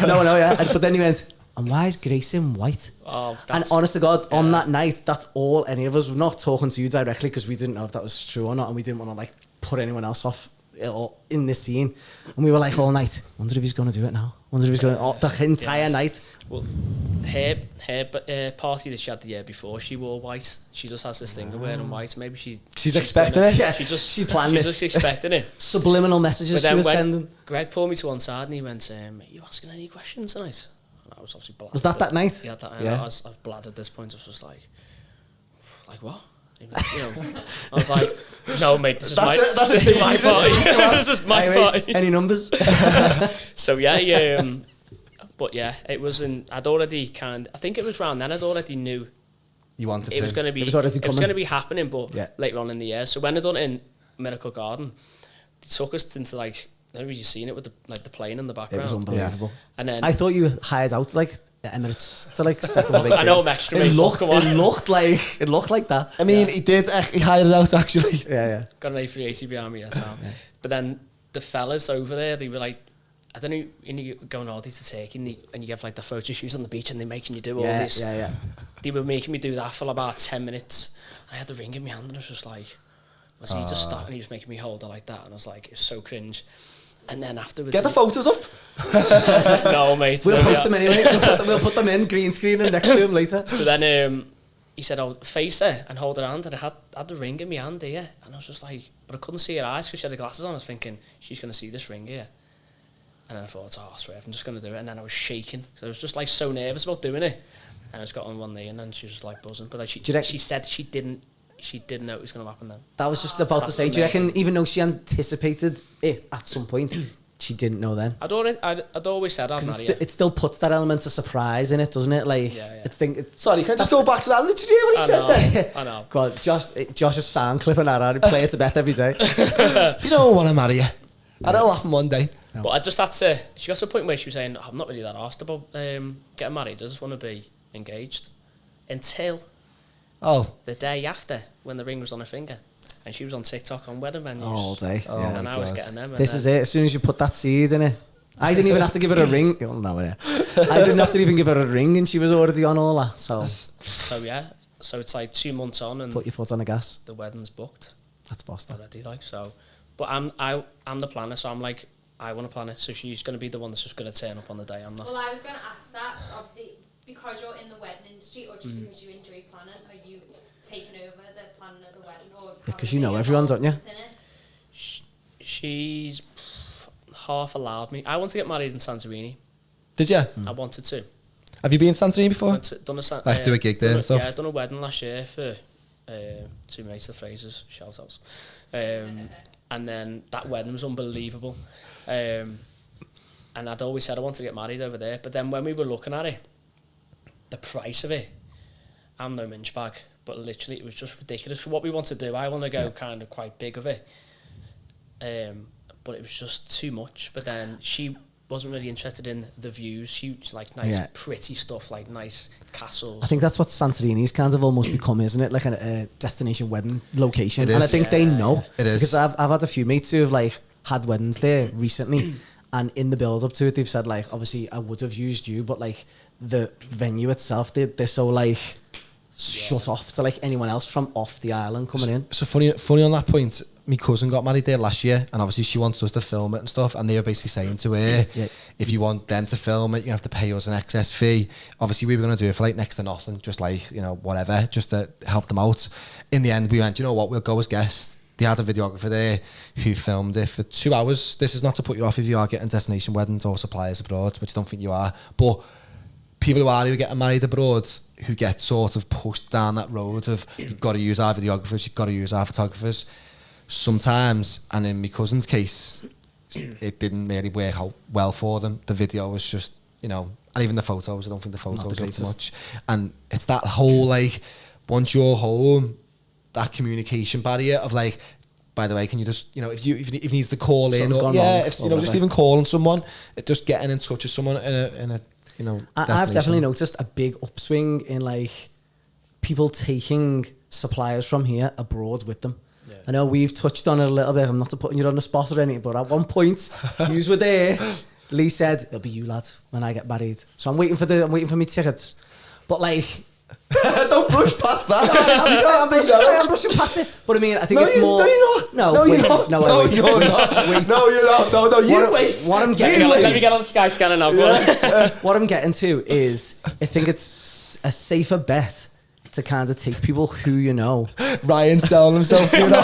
No, yeah. But then he went, and why is Grace in white? Oh, and honest to God, on that night, that's all any of us were not talking to you directly, because we didn't know if that was true or not, and we didn't want to like put anyone else off or in this scene. And we were like all night, wonder if he's going to do it now. Wonder if he's going to the entire night. Well, her party that she had the year before, she wore white. She just has this thing of wearing white. Maybe she's expecting it. Yeah, she planned she's this. just expecting it. Subliminal messages she was sending. Greg pulled me to one side and he went, "Are you asking any questions tonight?" And I was obviously bladdered. Was that night? Yeah, I was bladdered at this point. I was just like what? You know, I was like, no, mate, this is my party. This is my party. Any numbers? So yeah, but yeah, it was I'd already I think it was around then I'd already knew you wanted it was going to be. It was already coming. It was going to be happening, but later on in the year. So when I done it in Miracle Garden, they took us into like. Maybe you've seen it with the plane in the background. It was unbelievable. Yeah. And then I thought you hired out like the Emirates to like set up a big I know I'm extra. It looked like that. I mean, he did. He hired it out actually. Yeah. Got an A380 behind me, so. But then the fellas over there, they were like, I don't know, you go on holiday to Turkey and you have like the photo shoots on the beach and they're making you do all this. Yeah. They were making me do that for about 10 minutes. And I had the ring in my hand and I was just like, was he just starting? He was making me hold it like that. And I was like, it's so cringe. And then afterwards... Get the photos up. No, mate. We'll post them anyway. We'll put them in, green screen and next to him later. So then he said, "Oh, face her and hold her hand." And I had the ring in my hand here. And I was just like, but I couldn't see her eyes because she had the glasses on. I was thinking, she's going to see this ring here. And then I thought, I swear, I'm just going to do it. And then I was shaking. So I was just like so nervous about doing it. And I just got on one knee and then she was like buzzing. But like she said she didn't know it was going to happen then. That was just about to say, do you reckon even though she anticipated it at some point, she didn't know then? I'd always said I'd marry her. It still puts that element of surprise in it, doesn't it? Like, Sorry, can I just go back to that? Did you hear what he said there? I know. God, Josh's sound clipping that out. He'd play it to Beth every day. You don't want to marry you. That'll happen one day. No. But I just had to... She got to a point where she was saying, I'm not really that arsed about getting married. I just want to be engaged. Until the day after, when the ring was on her finger. And she was on TikTok on wedding venues. All day. And I was getting them. This is it. As soon as you put that seed in it. I didn't even have to give her a ring. Oh, no, I didn't have to even give her a ring and she was already on all that. So yeah. So it's like 2 months on and... Put your foot on the gas. The wedding's booked. That's bossed already, like, so... But I'm the planner, so I'm like, I want to plan it. So she's going to be the one that's just going to turn up on the day. I'm not. Well, I was going to ask that, obviously, because you're in the wedding industry or just because you enjoy planning, are you taking over the planning of the wedding? Or because you know everyone, don't you? She's half allowed me. I want to get married in Santorini. Did you? I wanted to. Have you been in Santorini before? Like do a gig there and stuff? Yeah, I done a wedding last year for 2 mates, the Frasers, shout outs. And then that wedding was unbelievable. And I'd always said I wanted to get married over there. But then when we were looking at it, the price of it, I'm no mince bag, but literally it was just ridiculous for what we want to do. I want to go kind of quite big of it. But it was just too much. But then she wasn't really interested in the views. She was like nice, pretty stuff, like nice castles. I think that's what Santorini's kind of almost become, isn't it? Like a destination wedding location. It is. And I think they know. It is. Because I've had a few mates who have like had weddings there recently. And in the build up to it, they've said like, obviously I would have used you, but like the venue itself, they're so like shut off to like anyone else from off the island coming in. So funny on that point, my cousin got married there last year and obviously she wants us to film it and stuff, and they were basically saying to her, if you want them to film it, you have to pay us an excess fee. Obviously we were going to do it for like next to nothing, just like, you know, whatever, just to help them out. In the end we went, you know what, we'll go as guests. They had a videographer there who filmed it for 2 hours. This is not to put you off if you are getting destination weddings or suppliers abroad, which I don't think you are, but people who are getting married abroad who get sort of pushed down that road of you've got to use our videographers, you've got to use our photographers. Sometimes, and in my cousin's case, it didn't really work out well for them. The video was just, you know, and even the photos, I don't think the photos looked much. And it's that whole, like, once you're home, that communication barrier of like, by the way, can you just, you know, if you needs to call in, or, if, you know, just even calling someone, just getting in touch with someone in a you know, I've definitely noticed a big upswing in like people taking suppliers from here abroad with them. Yeah. I know we've touched on it a little bit. I'm not putting you on the spot or anything, but at one point, you were there. Lee said, "It'll be you, lad, when I get married." So I'm waiting for my tickets. But like, don't brush past that. I'm brushing past it. But I mean, I think it's more. No, you're not. No, you're not. No, you're not. No, you're not. No, you wait. What I'm getting. Let me get on Sky Scanner now. What I'm getting to is, I think it's a safer bet to kind of take people who you know. Ryan selling himself to you now.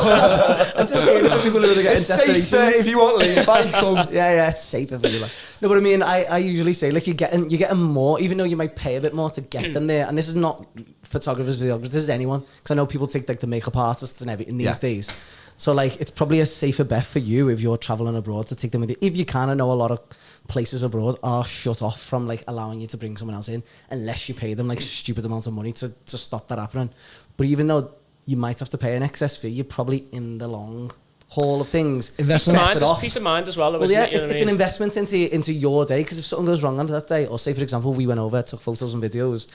I'm just saying for people who are getting destinations. It's safer if you want, Lee. If I come. Yeah, it's safer for you. Like. No, but I mean, I usually say, like, you're getting more, even though you might pay a bit more to get them there. And this is not photographers, videographers, this is anyone. Because I know people take, like, the makeup artists and everything these days. So, like, it's probably a safer bet for you if you're travelling abroad to take them with you. If you can, I know a lot of places abroad are shut off from, like, allowing you to bring someone else in unless you pay them, like, stupid amounts of money to stop that happening. But even though you might have to pay an excess fee, you're probably in the long haul of things. Peace of mind as well. It's an investment into your day, because if something goes wrong on that day, or say, for example, we went over, took photos and videos,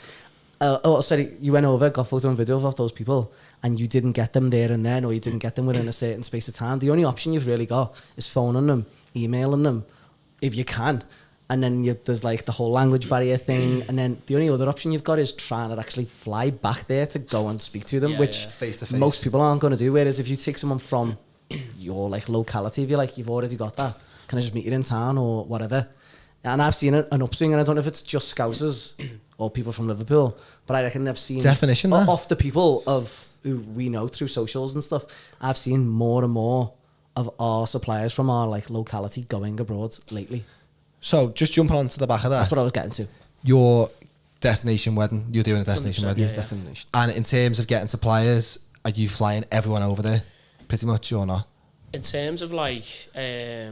you went over, got photo and videos of those people, and you didn't get them there and then, or you didn't get them within a certain space of time, the only option you've really got is phoning them, emailing them, if you can. And then there's like the whole language barrier thing. And then the only other option you've got is trying to actually fly back there to go and speak to them, which face to face most people aren't going to do. Whereas if you take someone from your like locality, if you're like, you've already got that, can I just meet you in town or whatever? And I've seen an upswing, and I don't know if it's just Scousers or people from Liverpool, but I reckon I've seen definition off the people of who we know through socials and stuff. I've seen more and more of our suppliers from our like locality going abroad lately. So just jumping on to the back of that. That's what I was getting to. Your destination wedding, you're doing a destination wedding. Yes, destination. And in terms of getting suppliers, are you flying everyone over there pretty much or not? In terms of like... we're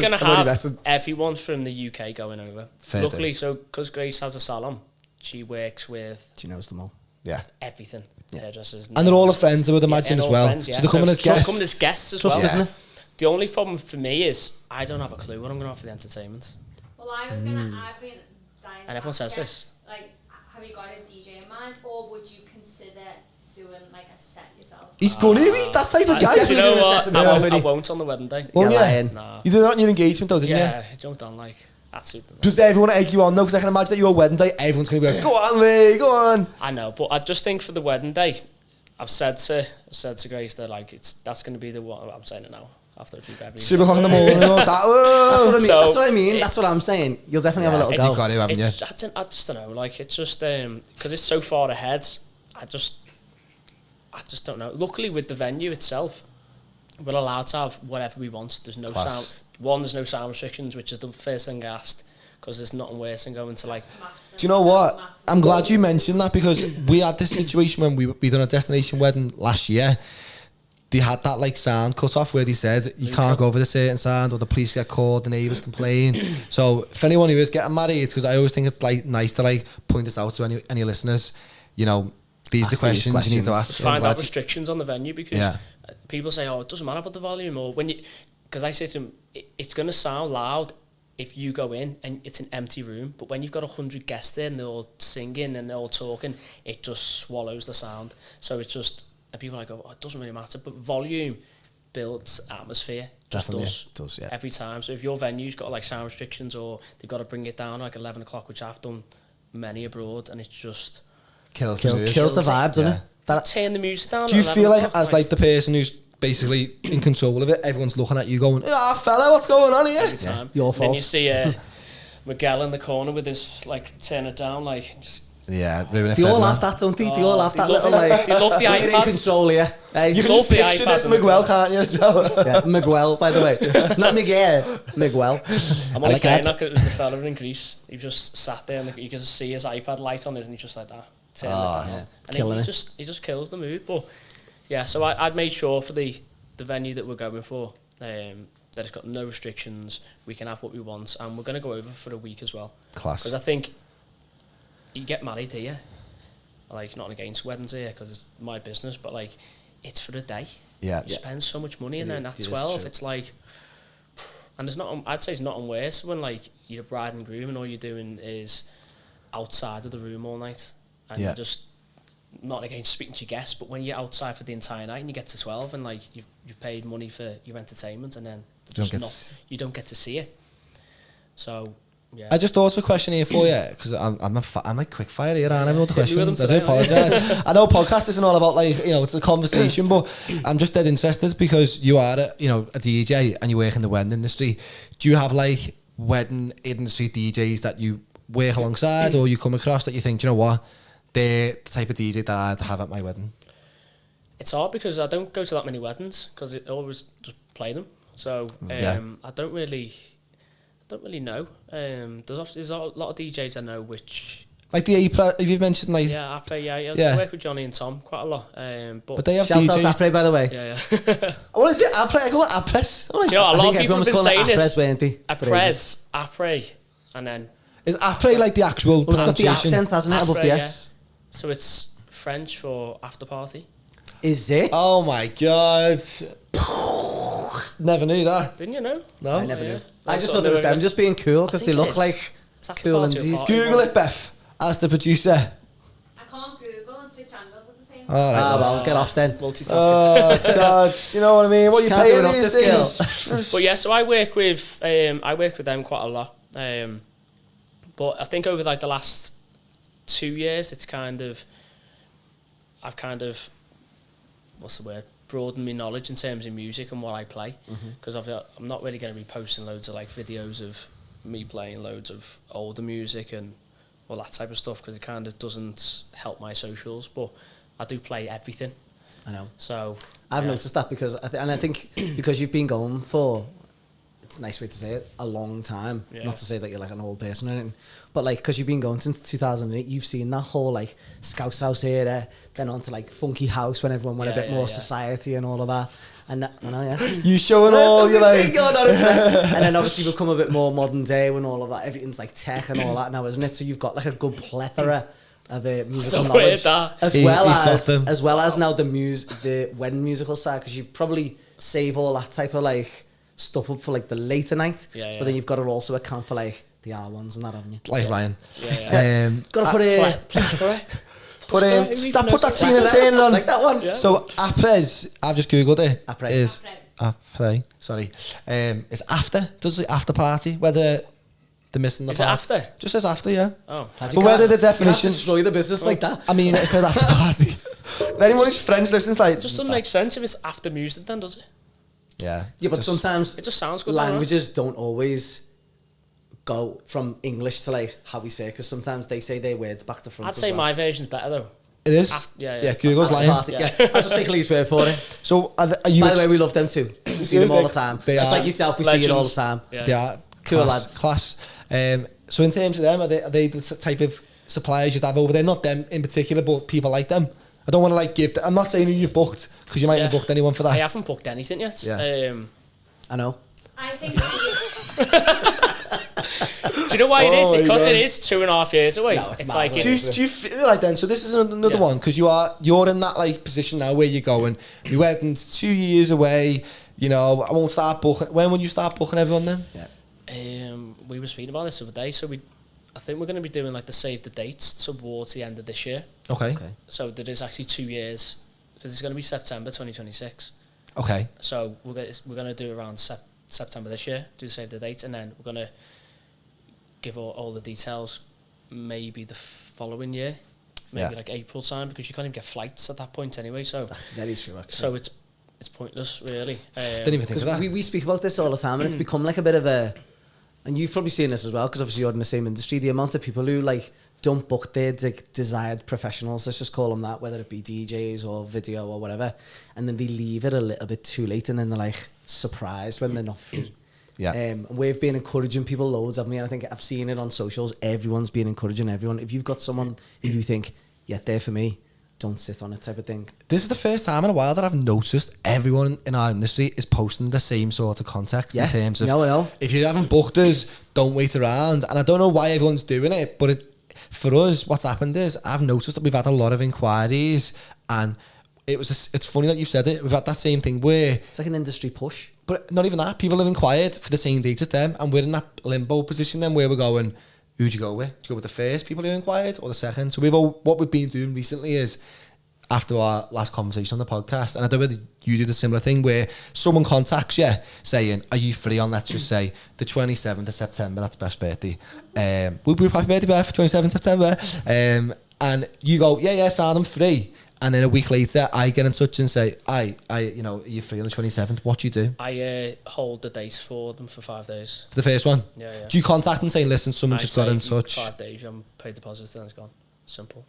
gonna have everyone from the UK going over. Luckily, so because Grace has a salon, she works with. She knows them all. Yeah, everything. Hairdressers, and they're all friends, I would imagine as well. Friends, so they're coming as guests. Coming as guests as well. Isn't it? The only problem for me is I don't have a clue what I'm going to have for the entertainment. Well, I was gonna. I've been dying. And everyone says this. Like, have you got a DJ in mind, or would you consider doing like a set yourself? He's gonna. He's that type of guy. You know what? I won't on the wedding day. Well, yeah. Nah. You did that on your engagement, though, didn't you? Yeah, I jumped on like. That's super. Does everyone egg you on though? Because I can imagine at your wedding day, everyone's going to be like, "Go on, Lee, go on." I know, but I just think for the wedding day, I've said to Grace that like that's going to be the one. I'm saying it now after a few beverages. 2 o'clock in the morning. That's what I mean. That's what I mean. That's what I'm saying. You'll definitely have a little go. You've got to, haven't you? I just don't know. Like it's just because it's so far ahead. I just don't know. Luckily, with the venue itself, we're allowed to have whatever we want. There's no sound. There's no sound restrictions, which is the first thing I asked, because there's nothing worse than going to like... Do you know what? I'm glad you mentioned that, because we had this situation when we done a destination wedding last year. They had that like sound cut off where they said you can't go over the certain sound, or the police get called, the neighbours complain. So if anyone who is getting married, it's because I always think it's like nice to like point this out to any listeners. You know, these are the questions you need to ask. Just find out restrictions on the venue, because people say, oh, it doesn't matter about the volume, or when you... Because I say to them, it's going to sound loud if you go in and it's an empty room, but when you've got 100 guests there and they're all singing and they're all talking, it just swallows the sound. So it's just, and people are like, oh, it doesn't really matter, but volume builds atmosphere. Just does, yeah. Every time. So if your venue's got like sound restrictions, or they've got to bring it down like 11 o'clock, which I've done many abroad, and it's just kills the vibe, doesn't it? That turn the music down. Do you feel like as like the person who's basically in control of it, everyone's looking at you going, fella, what's going on here? Every time. Your fault. And then you see Miguel in the corner with his like turn it down, like just they all have that, don't they? They all have that little like. They love the iPad. In control, yeah. You can just picture this Miguel, can't you, as well? Yeah, Miguel, by the way, not Miguel, Miguel. I'm only saying that because it was the fella in Greece. He just sat there and you can see his iPad light on his, and he's just like that, turning it down, and he just kills the mood, but. Yeah, so I'd made sure for the venue that we're going for that it's got no restrictions, we can have what we want, and we're going to go over for a week as well. Class. Because I think you get married here, like not against weddings here because it's my business, but like it's for a day. Yeah. You spend so much money, and then at 12 it's like, and I'd say it's not worse when like you're bride and groom and all you're doing is outside of the room all night, and you're just not against speaking to your guests, but when you're outside for the entire night and you get to 12 and like you've paid money for your entertainment, and then you don't get to see it. So yeah, I just thought of a question here for you, because I'm like quick fire here, aren't I? All the questions. I do apologise. I know podcast isn't all about like, you know, it's a conversation, but I'm just dead interested because you are a DJ and you work in the wedding industry. Do you have like wedding industry DJs that you work alongside, or you come across that you think, you know what, they're the type of DJ that I'd have at my wedding? It's hard because I don't go to that many weddings because I always just play them. So I don't really know. There's a lot of DJs I know which... Like the Apre, if you've mentioned like... Yeah, Apre, yeah. I work with Johnny and Tom quite a lot. But they have shout DJs... Shout out Apre, by the way. Yeah. What is it? Apre? I call it Apres. Do you know, a lot of people have been saying this. Apres, and then... Is Apre like the actual pronunciation? It's got the accent, hasn't it, above the S? Yeah. So it's French for after party. Is it? Oh my God. Never knew that. Didn't you know? No. I never knew. I just thought it was them just being cool because they look like cool and Google it, Beth, as the producer. I can't Google and switch angles at the same All right. Well, get off then. Multitasking. Oh God, you know what I mean? What you Can't paying do enough these this things? But yeah, so I work with them quite a lot. But I think over like the last 2 years, I've kind of, what's the word? Broadened my knowledge in terms of music and what I play. Because I'm not really going to be posting loads of like videos of me playing loads of older music and all that type of stuff, because it kind of doesn't help my socials. But I do play everything. I know. So I've noticed that because I think because you've been going for, it's a nice way to say it, a long time. Yeah. Not to say that you're like an old person or anything, but like because you've been going since 2008, you've seen that whole like Scouse House era, then on to like Funky House when everyone went a bit more society and all of that. And that, I know, yeah. You showing all your like, and then obviously become a bit more modern day when all of that, everything's like tech and all that now, isn't it? So you've got like a good plethora of musical knowledge, as well as now the wedding musical side, because you probably save all that type of like stuff up for like the later night, but then you've got to also account for like the R1s and that, haven't you? like Ryan. Got to put it. Put that Tina Turner on. Like that one. Yeah. So Apres, I've just googled it. Apres. Is Apres, sorry. Is after, does the after party, whether they're missing the Is part. it after? Just says after, yeah. Oh. But whether the definition... destroy the business like that. I mean, it said after party. If anyone who's friends listens, like... It just doesn't make sense if it's after music then, does it? Yeah. Yeah, but sometimes it just sounds good. Languages don't always go from English to like how we say it, because sometimes they say their words back to front. I'd say my version's better though. It is? Yeah. Google's lying. Yeah. I'll just take Lee's word for it. So, are you... By the way, we love them too. We see them all the time. Just like yourself, we see it all the time. They are cool lads. Class. So in terms of them, are they the type of suppliers you'd have over there? Not them in particular, but people like them. I don't want to like give... I'm not saying who you've booked, because you might have booked anyone for that. I haven't booked anything yet. Yeah. I know. I think... Do you know why it is? Because it is 2.5 years away. No, it's like... Do you feel like then, so this is another one, because you're in that like position now where you're going, my wedding's 2 years away, you know, I won't start booking. When will you start booking everyone then? Yeah. We were speaking about this the other day, so I think we're going to be doing like the save the dates towards the end of this year. Okay. So there is actually 2 years, because it's going to be September 2026. Okay. So we're going to do around September this year, do save the date, and then we're going to give all the details maybe the following year, maybe like April time, because you can't even get flights at that point anyway. So that's very true, actually. So it's pointless, really. Didn't even think of that. We speak about this all the time, and it's become like a bit of a, and you've probably seen this as well, because obviously you're in the same industry, the amount of people who like don't book their desired professionals, let's just call them that, whether it be DJs or video or whatever, and then they leave it a little bit too late, and then they're like surprised when they're not free. Yeah. We've been encouraging people loads, haven't we? And I think I've seen it on socials. Everyone's been encouraging everyone. If you've got someone who you think, yeah, they're for me, don't sit on it type of thing. This is the first time in a while that I've noticed everyone in our industry is posting the same sort of context in terms of if you haven't booked us, don't wait around. And I don't know why everyone's doing it, but for us, what's happened is I've noticed that we've had a lot of inquiries, and it's funny that you've said it. We've had that same thing where it's like an industry push. But not even that. People have inquired for the same date as them, and we're in that limbo position then where we're going, who'd you go with? Do you go with the first people who inquired or the second? So what we've been doing recently is, after our last conversation on the podcast, and I don't know whether you do the similar thing, where someone contacts you saying, are you free on, let's just say, the 27th of September, that's Beth's birthday. We'll be happy birthday, Beth, 27th September. And you go, yeah, I'm free. And then a week later, I get in touch and say, you know, are you free on the 27th? What do you do? I hold the dates for them for 5 days. For the first one? Yeah. Do you contact them saying, listen, someone just got in touch? 5 days, I'm paid deposits, then it's gone. Simple.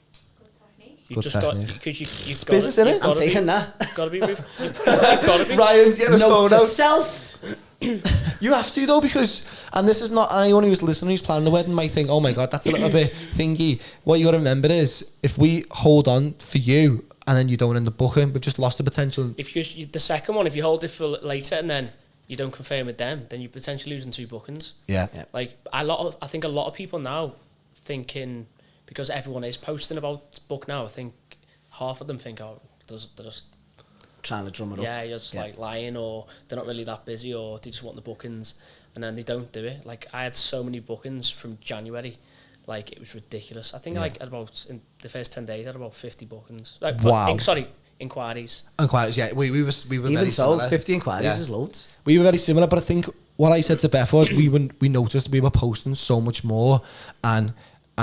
Good technique. Because you've got business, innit? I'm taking that. You've got to be. You've got to be. Ryan's getting his phone out. Self. You have to though, because, and this is not anyone who's listening who's planning a wedding might think, oh my god, that's a little bit thingy. What you got to remember is, if we hold on for you and then you don't end up booking, we've just lost the potential. If the second one, if you hold it for later and then you don't confirm with them, then you're potentially losing 2 bookings. Yeah. Like I think a lot of people now thinking, because everyone is posting about book now, I think half of them think, oh, they're just trying to drum it up. Yeah, you're just like lying, or they're not really that busy, or they just want the bookings, and then they don't do it. Like I had so many bookings from January, Like, it was ridiculous. I think like in the first 10 days I had about 50 bookings. Like, wow. Inquiries. Inquiries, yeah. We were even very so, similar. 50 inquiries is loads. We were very similar, but I think what I said to Beth was we noticed we were posting so much more, and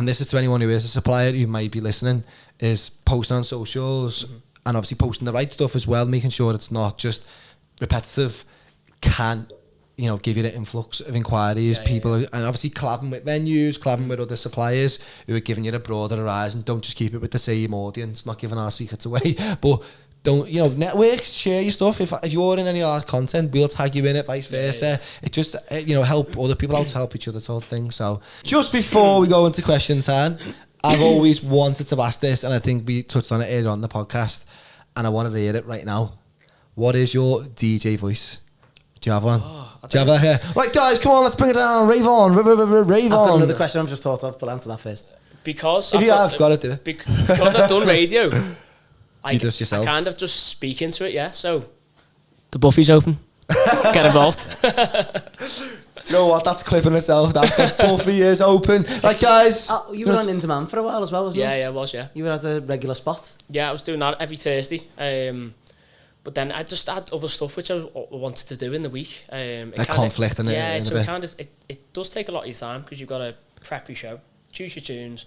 this is to anyone who is a supplier who might be listening, is posting on socials and obviously posting the right stuff as well, making sure it's not just repetitive, can, you know, give you the influx of inquiries, people, and obviously collabing with venues, collabing with other suppliers who are giving you a broader horizon. Don't just keep it with the same audience, not giving our secrets away, but don't, you know, network, share your stuff. If you're in any of our content, we'll tag you in it, vice versa. It just, you know, help other people out, help each other, sort of thing. So just before we go into question time, I've always wanted to ask this, and I think we touched on it earlier on the podcast, and I want to hear it right now. What is your DJ voice? Do you have one? Do you have that here? Right, guys, come on, let's bring it down. Rave on, rave on. I've got another question I've just thought of, but answer that first. Because if I've got it, do it. Because I've done radio, you just yourself. I kind of just speak into it, yeah. So the Buffy's open. Get involved. Do you know what? That's clipping itself. That Buffy is open. Right, guys. You were on In Demand for a while as well, wasn't you? Yeah, I was, yeah. You were at a regular spot? Yeah, I was doing that every Thursday. But then I just had other stuff which I wanted to do in the week. Like conflict in it. Yeah, so it does take a lot of your time because you've got to prep your show, choose your tunes,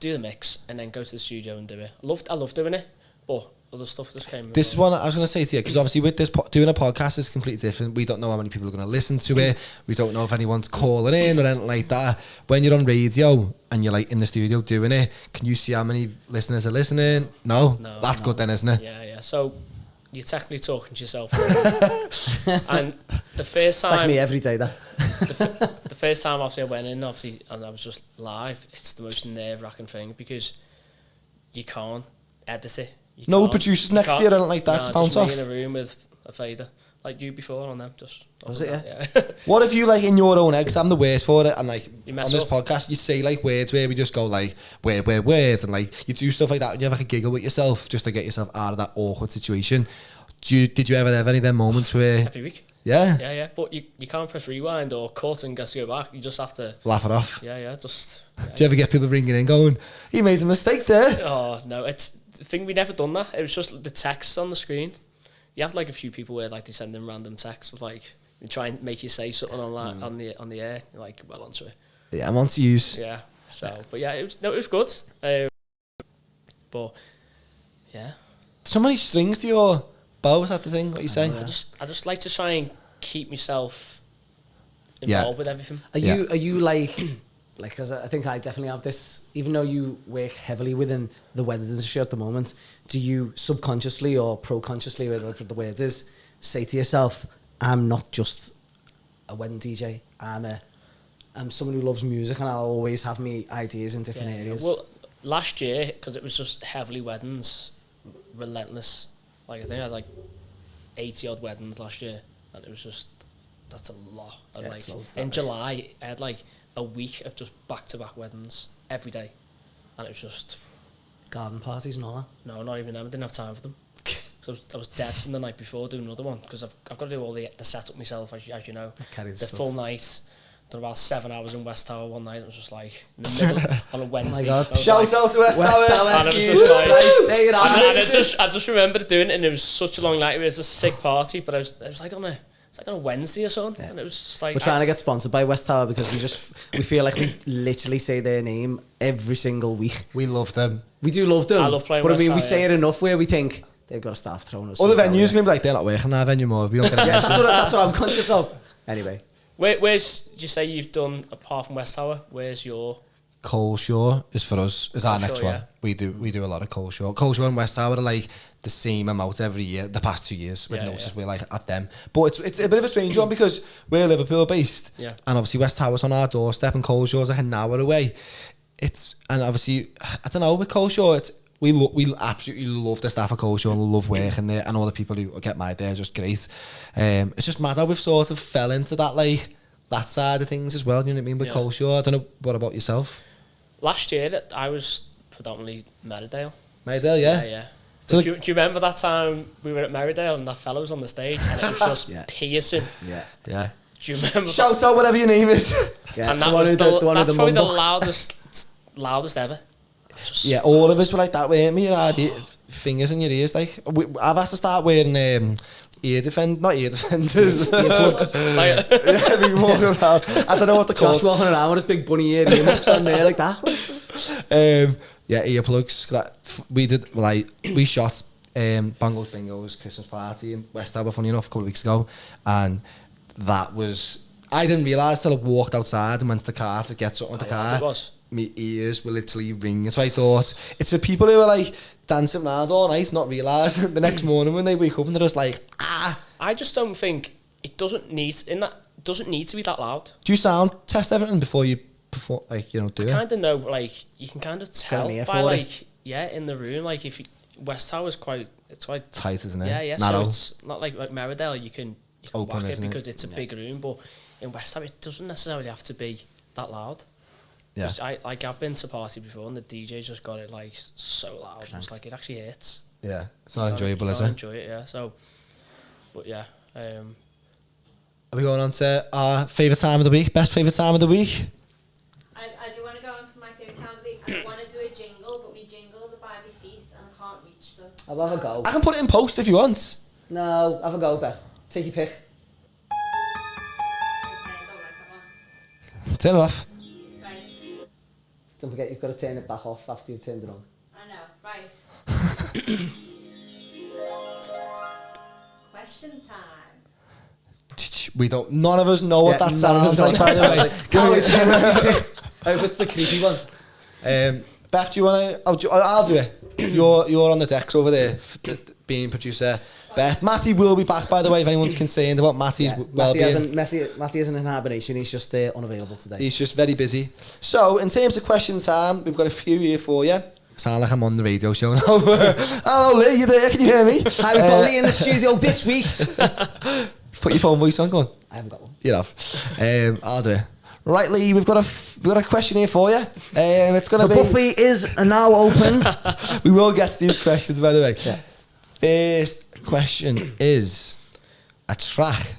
do the mix, and then go to the studio and do it. I love doing it, but other stuff just came. This is one I was going to say to you, because obviously with this doing a podcast is completely different. We don't know how many people are going to listen to it. We don't know if anyone's calling in or anything like that. When you're on radio and you're like in the studio doing it, can you see how many listeners are listening? No, that's good then, isn't it? Yeah. So you're technically talking to yourself. And the first time, like me every day, that. the first time obviously I went in, obviously, and I was just live. It's the most nerve-wracking thing because you can't edit it. No producers next to you or anything like that to bounce off? Just me in a room with a fader, like you before on them. Just was it? Yeah. What if you, like, in your own head, because I'm the worst for it, and like on this up. podcast you say like words where we just go like words, and like you do stuff like that and you have like a giggle with yourself just to get yourself out of that awkward situation. Did you ever have any of them moments where every week? Yeah. But you can't press rewind or cut and go back. You just have to laugh it off. Yeah. Just. Do you ever get people ringing in going, "He made a mistake there"? Oh no, it's the thing. We never done that. It was just the text on the screen. You have like a few people where like they send in random texts, like they try and make you say something on the air. You're like, well onto it. Yeah, I'm on to use. Yeah. So, but yeah, it was good. But yeah. So many strings to your bow. Is that the thing? What you say? I just like to try and keep myself involved with everything. Are you like, because I think I definitely have this, even though you work heavily within the wedding industry at the moment, do you subconsciously or pro-consciously, whatever the word is, say to yourself, I'm not just a wedding DJ, I'm someone who loves music and I'll always have me ideas in different areas? Well, last year, because it was just heavily weddings, relentless. Like I think I had like 80 odd weddings last year, and it was just, that's a lot. And like in July, I had like a week of just back-to-back weddings every day, and it was just garden parties and all that. No, not even them. I didn't have time for them. So I was dead from the night before doing another one because I've got to do all the setup myself, as you know. The full night. Done about 7 hours in West Tower one night. It was just like in the middle on a Wednesday. Oh my God. Shout out to West Tower. And it was just like, I just remember doing it, and it was such a long night. It was a sick party, but it was like on a Wednesday or something, and it was just like, we're trying to get sponsored by West Tower because we feel like we literally say their name every single week. We love them. We do love them. I love playing but West I mean, Tower, we say it enough where we think they've got to start throwing us. Other venues are going to be like, they're not working in our venue more. We don't get that's what I'm conscious of. Anyway. Where's, did you say you've done, apart from West Tower, where's your... Coleshaw is for us, is our next one. Yeah. We do a lot of Coleshaw. Coleshaw and West Tower are like the same amount every year, the past 2 years. We've noticed we're like at them. But it's a bit of a strange one because we're Liverpool based. Yeah. And obviously West Tower's on our doorstep and Coleshaw's like an hour away. And obviously, I don't know, with Coleshaw, we absolutely love the staff at Coleshaw and love working there, and all the people who get married there are just great. It's just mad how we've sort of fell into that, like, that side of things as well, you know what I mean, with Coleshaw. I don't know, what about yourself? Last year, I was predominantly Merridale. Merridale, yeah? Yeah. So do you remember that time we were at Merridale and that fellow was on the stage and it was just piercing? Yeah. Do you remember? Shout out whatever your name is. Yeah, and that was that's probably the loudest ever. Yeah, all of us were like that, weren't we? You had fingers in your ears. Like, I've had to start wearing not ear defenders. Earplugs. Yeah, we walking around. I don't know what they're called. Josh walking around with his big bunny earmuffs on there like that. Yeah, earplugs. We did, like, we shot Bangles Bingo's Christmas party in West Harbour, funny enough, a couple of weeks ago, and that was, I didn't realise till I walked outside and went to the car to get something with the car. It was. My ears were literally ringing. So I thought, it's for people who are like dancing around all night, not realising the next morning when they wake up and they're just like, ah. I just don't think it doesn't need to be that loud. Do you sound test everything before you perform? Like, you don't do it? I kind of know, like, you can kind of tell by, like, in the room, like, if you, West Tower is quite tight, isn't it? Yeah. Narrow. So it's not like Meridale, you can open whack it because it's a big room, but in West Tower it doesn't necessarily have to be that loud. Yeah. I've been to a party before and the DJ just got it like so loud. It's like it actually hits. Yeah, it's not enjoyable, is it? Enjoy it, yeah. So, but yeah. Are we going on to our favourite time of the week? Best favourite time of the week? I do want to go on to my favourite time of the week. I want to do a jingle, but my jingles are by my feet and I can't reach them. I'll have a go. I can put it in post if you want. No, have a go, Beth. Take your pick. Okay, I don't like that one. Turn it off. Right. Don't forget you've got to turn it back off after you've turned it on. I know, right. Question time. We don't. None of us know what that sounds like. By the way, what's the creepy one? Beth, do you want to? I'll do it. You're on the decks over there, being producer. Beth, Matty will be back, by the way, if anyone's concerned about Matty's well-being. Matty isn't in hibernation, he's just unavailable today. He's just very busy. So, in terms of question time, we've got a few here for you. Sound like I'm on the radio show now. Hello, Lee, you there? Can you hear me? Hi, we've got Lee in the studio this week. Put your phone voice on, go on. I haven't got one. You have. I'll do it. Right, Lee, we've got a question here for you. It's going to be... The buffet is now open. We will get to these questions, by the way. Yeah. First question is a track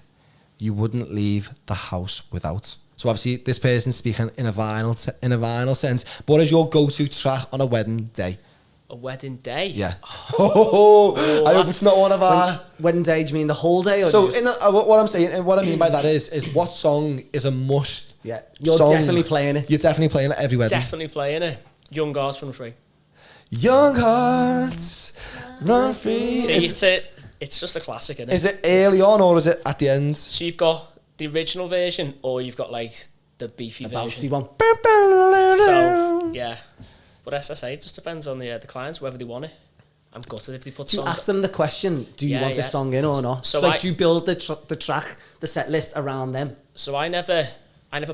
you wouldn't leave the house without. So obviously this person's speaking in a vinyl sense. But what is your go-to track on a wedding day? A wedding day? Yeah. I hope it's not one of our... Wedding day, do you mean the whole day? Or so what I'm saying, and what I mean by that is what song is a must? Yeah, you're definitely playing it. You're definitely playing it every wedding. Definitely playing it. Young Hearts Run Free. Young Hearts Run Free. See, it's just a classic, isn't it? Is it early on or is it at the end? So you've got the original version or you've got like the beefy version. Bouncy one. So, yeah. But as I say, it just depends on the clients, whether they want it. I'm gutted if they put Do you songs... ask them the question, do you want the song in or not? So like, do you build the track, the set list around them? So I never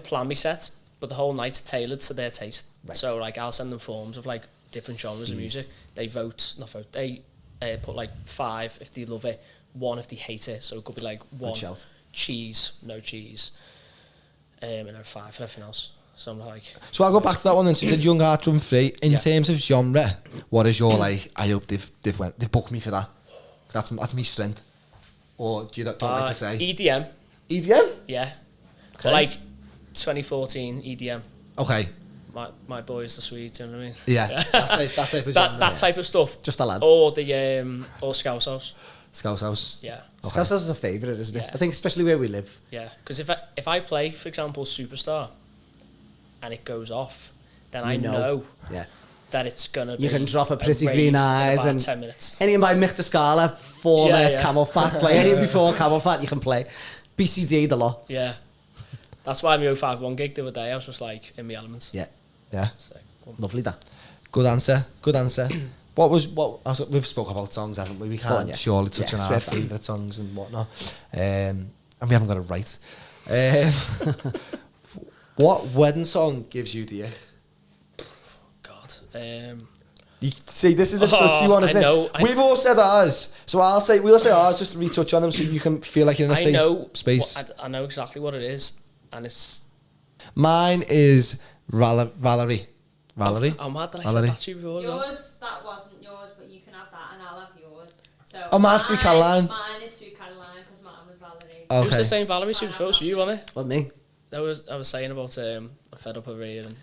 plan my set, but the whole night's tailored to their taste. Right. So like I'll send them forms of like different genres of music. They they put like 5 if they love it, 1 if they hate it. So it could be like 1 cheese, no cheese, and then 5 for everything else. So I'm like... So I'll go back to that one then. So you did Young Hearts Run Free. In terms of genre, what is your like, I hope they've booked me for that. That's my strength. Or do you don't like to say? EDM. EDM? Yeah. Okay. But like 2014 EDM. Okay. My boys, the Swedes, you know what I mean? Yeah. that type of genre. That type of stuff. Just the lads. Or the or Scouse House. Scouse House. Yeah. Okay. Scouse House is a favourite, isn't it? I think especially where we live. Yeah. Because if I play, for example, Superstar, and it goes off, then I know that it's gonna be. You can drop a Pretty Green Eyes and 10 minutes. Anything by Mick Scala, former Camel Fat, like anything before Camel Fat, you can play. BCD the lot. Yeah. That's why my 051 gig the other day, I was just like in my elements. Yeah. Yeah. So, lovely that. Good answer. We've spoken about songs, haven't we? We can't surely touch on our favourite songs and whatnot. And we haven't got it right. What wedding song gives you the ick? God. You see, this is a touchy one, isn't it? We've all said ours, so we'll say ours just to retouch on them, so you can feel like you're in a safe space. I know exactly what it is, and it's. Mine is Valerie. I'm mad that I said that to you before. Yours, that wasn't yours, but you can have that, and I'll have yours. So Oh, mine's Sweet Caroline. Mine is Sweet Caroline because mine was Valerie. It was the same Valerie Super First for you, wasn't it? What, me? I was saying about I fed up over here and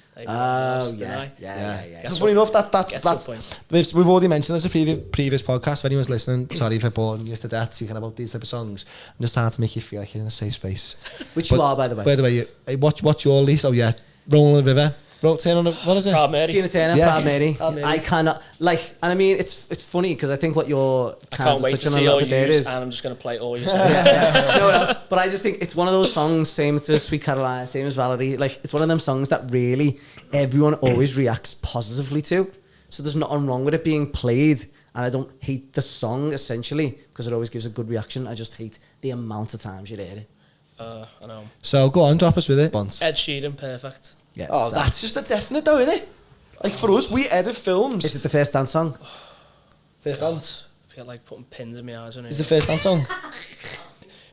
Yeah. Funny enough, that's we've already mentioned this in a previous podcast. If anyone's listening, sorry for boring you to death speaking about these type of songs. I'm just trying to make you feel like you're in a safe space. Which you are, by the way. By the way, what's your least? Oh yeah, Rolling the River. Turn on the, what is it? Proud Mary. Tina Turner, Proud Mary. I cannot, like, and I mean, it's funny because I think what you're kind of touching on a little bit there is, and I'm just going to play all your songs. no, but I just think it's one of those songs, same as Sweet Caroline, same as Valerie, like, it's one of them songs that really everyone always reacts positively to, so there's nothing wrong with it being played, and I don't hate the song, essentially, because it always gives a good reaction. I just hate the amount of times you hear it. I know. So, go on, drop us with it. Once. Ed Sheeran, Perfect. Yeah, oh, that's just a definite though, isn't it? Like for us, we edit films. Is it the first dance song? First dance? I feel like putting pins in my eyes on it. Is the first dance song?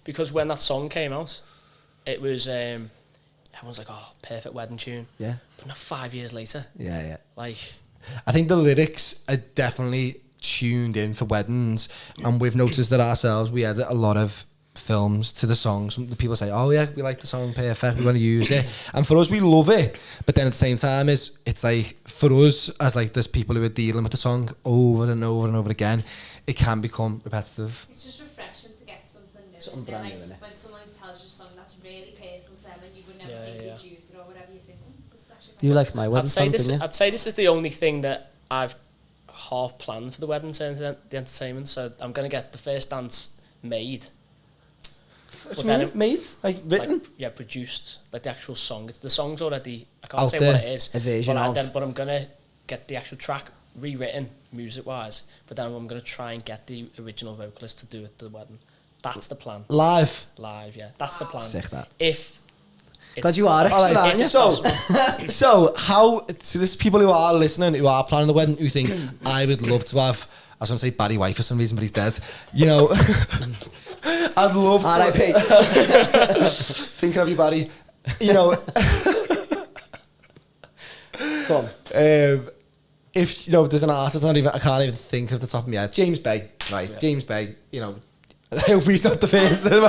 Because when that song came out, it was everyone's like, oh, perfect wedding tune. Yeah. But not 5 years later. Yeah. Like, I think the lyrics are definitely tuned in for weddings, and we've noticed that ourselves. We edit a lot of films to the songs. The people say, oh yeah, we like the song, perfect, we're going to use it, and for us we love it, but then at the same time it's like for us as like there's people who are dealing with the song over and over and over again, it can become repetitive. It's just refreshing to get something new. Something brand new, like when someone tells you a song that's really personal to them and you would never think you'd use it or whatever, you think, this is actually you like my wedding song, didn't you? I'd say this is the only thing that I've half planned for the wedding in terms of the entertainment, so I'm going to get the first dance made. What do you mean, made? Like written? Like, produced. Like the actual song. The song's already, I can't out say there. what it is. A version but I'm going to get the actual track rewritten, music-wise, but then I'm going to try and get the original vocalist to do it to the wedding. That's the plan. Live, yeah. That's the plan. Sick that. If... Because you are extra, aren't you? So there's people who are listening, who are planning the wedding, who think, I would love to have, I was going to say Barry White for some reason, but he's dead. You know... I'd love to. R.I.P. Thinking of you, Barry. You know. Come on. If you know, there's an artist, I can't even think of the top of my head. James Bay, right? Yeah. James Bay. You know, I hope he's not the first. By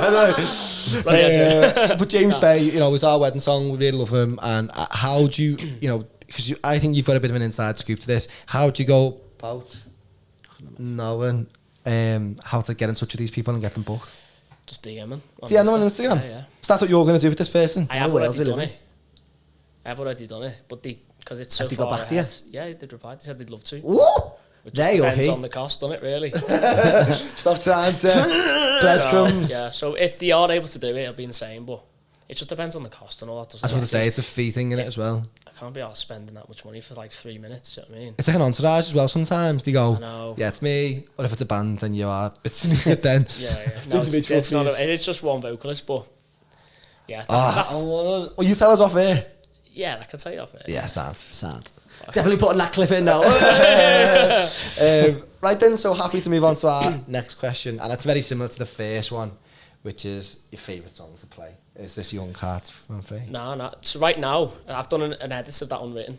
the way. But James Bay, you know, was our wedding song. We really love him. And how do you know? Because I think you've got a bit of an inside scoop to this. How do you go about knowing? How to get in touch with these people and get them booked? Just DM them. DM them on Instagram? Yeah. So that's what you're going to do with this person? I have already done it. But because it's so far they got back to you? Yeah, they'd replied. They said they'd love to. Ooh! It just depends on the cost, doesn't it, really? Stop trying to breadcrumbs. So if they are able to do it, it'll be insane, but it just depends on the cost and all that. I was going to say, it's a fee thing in it as well. I can't be out spending that much money for like 3 minutes, you know what I mean? It's like an entourage as well sometimes. They go, I know. Yeah, it's me. Or if it's a band, then you are a bit sneaky then. Yeah. No, it's not it's just one vocalist, but yeah, that's well, you tell us off here. Yeah, I can tell you off here. Yeah, sad. Definitely putting that clip in now. Right then, so happy to move on to our next question. And it's very similar to the first one, which is your favourite song to play. Is this Young Heart from Free? No. So right now, I've done an edit of that unwritten.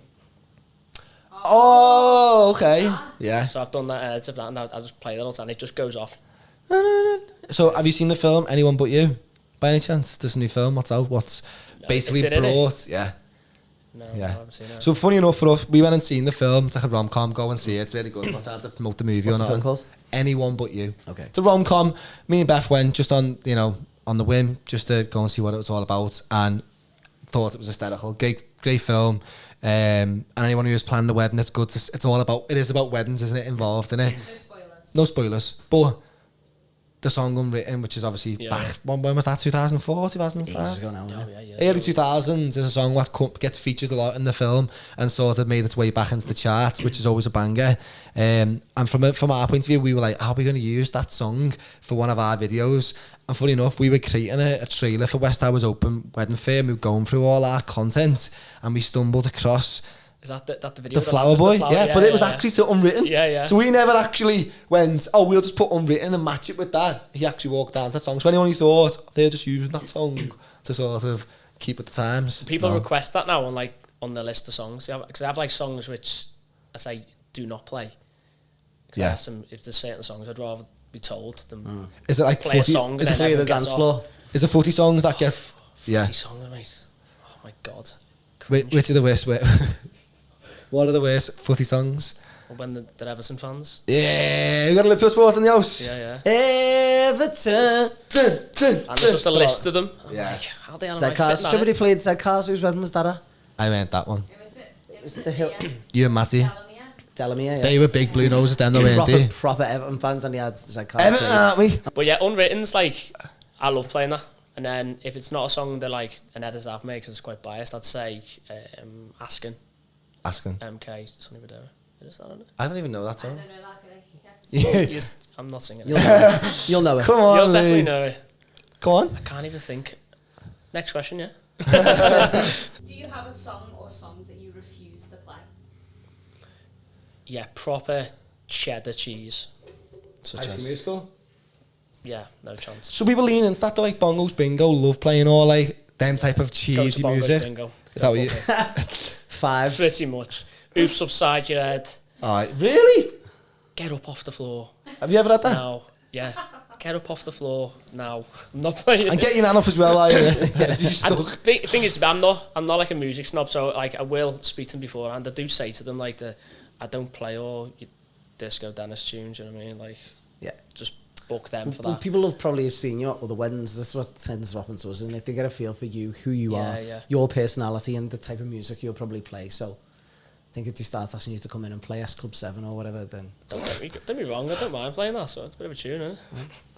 Oh, okay. Yeah. So I've done that edit of that, and I just play that all the time, and it just goes off. So have you seen the film Anyone But You? By any chance? This new film, what's out? What's basically brought? Yeah. No, I haven't seen it. So funny enough for us, we went and seen the film. It's like a rom-com. Go and see it. It's really good. Not hard to promote the movie What's or the film called? Anyone But You. Okay. It's a rom-com. Me and Beth went just on, you know, on the whim, just to go and see what it was all about, and thought it was hysterical. Great film. And anyone who has planned a wedding, it's good. It is about weddings, isn't it? Involved in it. No spoilers. But the song Unwritten, which is obviously back, when was that? 2004, 2005? Ages ago now, Early 2000s is a song that gets featured a lot in the film and sort of made its way back into the charts, which is always a banger. And from our point of view, we were like, how are we going to use that song for one of our videos? And funny enough, we were creating a trailer for West Towers Open Wedding Fair. We were going through all our content and we stumbled across... Is that the video? The Flower Boy, but it was actually to Unwritten. Yeah. So we never actually went, we'll just put Unwritten and match it with that. He actually walked down to that song. So anyone who thought they're just using that song to sort of keep with the times. People request that now on the list of songs. Because I have like songs which I say do not play. Yeah. If there's certain songs, I'd rather be told than Is it like play 40, a song Is and it then clear the everyone gets dance off. floor? Is it 40 songs that get... 40 songs, mate. Oh my God. Which are the worst? What are the worst 40 songs? Or when they're Everton fans. Yeah, we got a Liverpool sport in the house. Yeah. Everton. And there's just a list of them. Yeah. Like, how the hell am Zed I Cars. fitting Do you remember that they played Zed Cars? Whose wedding was that at? I meant that one. It was the hill. You and Matty. Delamere, yeah. They were big blue noses then, though, weren't they? Proper Everton fans, and he had Zed Cars. Everton, aren't we? But yeah, Unwritten's like, I love playing that. And then if it's not a song that like an editor I've made because it's quite biased, I'd say Asking. MK, Sonny Madera. Is that on it? I don't even know that I song. don't know that. Yeah. I'm not singing You'll it. know it. You'll know it. Come on, You'll Lee. definitely know it. Come on. I can't even think. Next question, yeah. Do you have a song or songs that you refuse to play? Yeah, proper cheddar cheese. High School Musical. Yeah, no chance. So people lean into that, though, like Bongos Bingo, love playing all like them type of Go to cheesy Bongos music. Bingo. Is that what you... 5. Pretty much. Oops upside your head. Alright, really? Get up off the floor. Have you ever had that? Now. Yeah. Get up off the floor now. I'm not playing And it. get your nan up as well, are you? And Stuck. thing is, I'm not like a music snob, so like I will speak to them beforehand. I do say to them like I don't play all your disco Dennis tunes. You know what I mean? Like, Yeah. just book them for Well, that. people have probably seen you at other weddings. This is what tends to happen to us, isn't it? They get a feel for you, who you are, your personality, and the type of music you'll probably play. So I think if they start asking you to come in and play S Club 7 or whatever, then... Don't get me wrong, I don't mind playing that, so it's a bit of a tune, isn't it?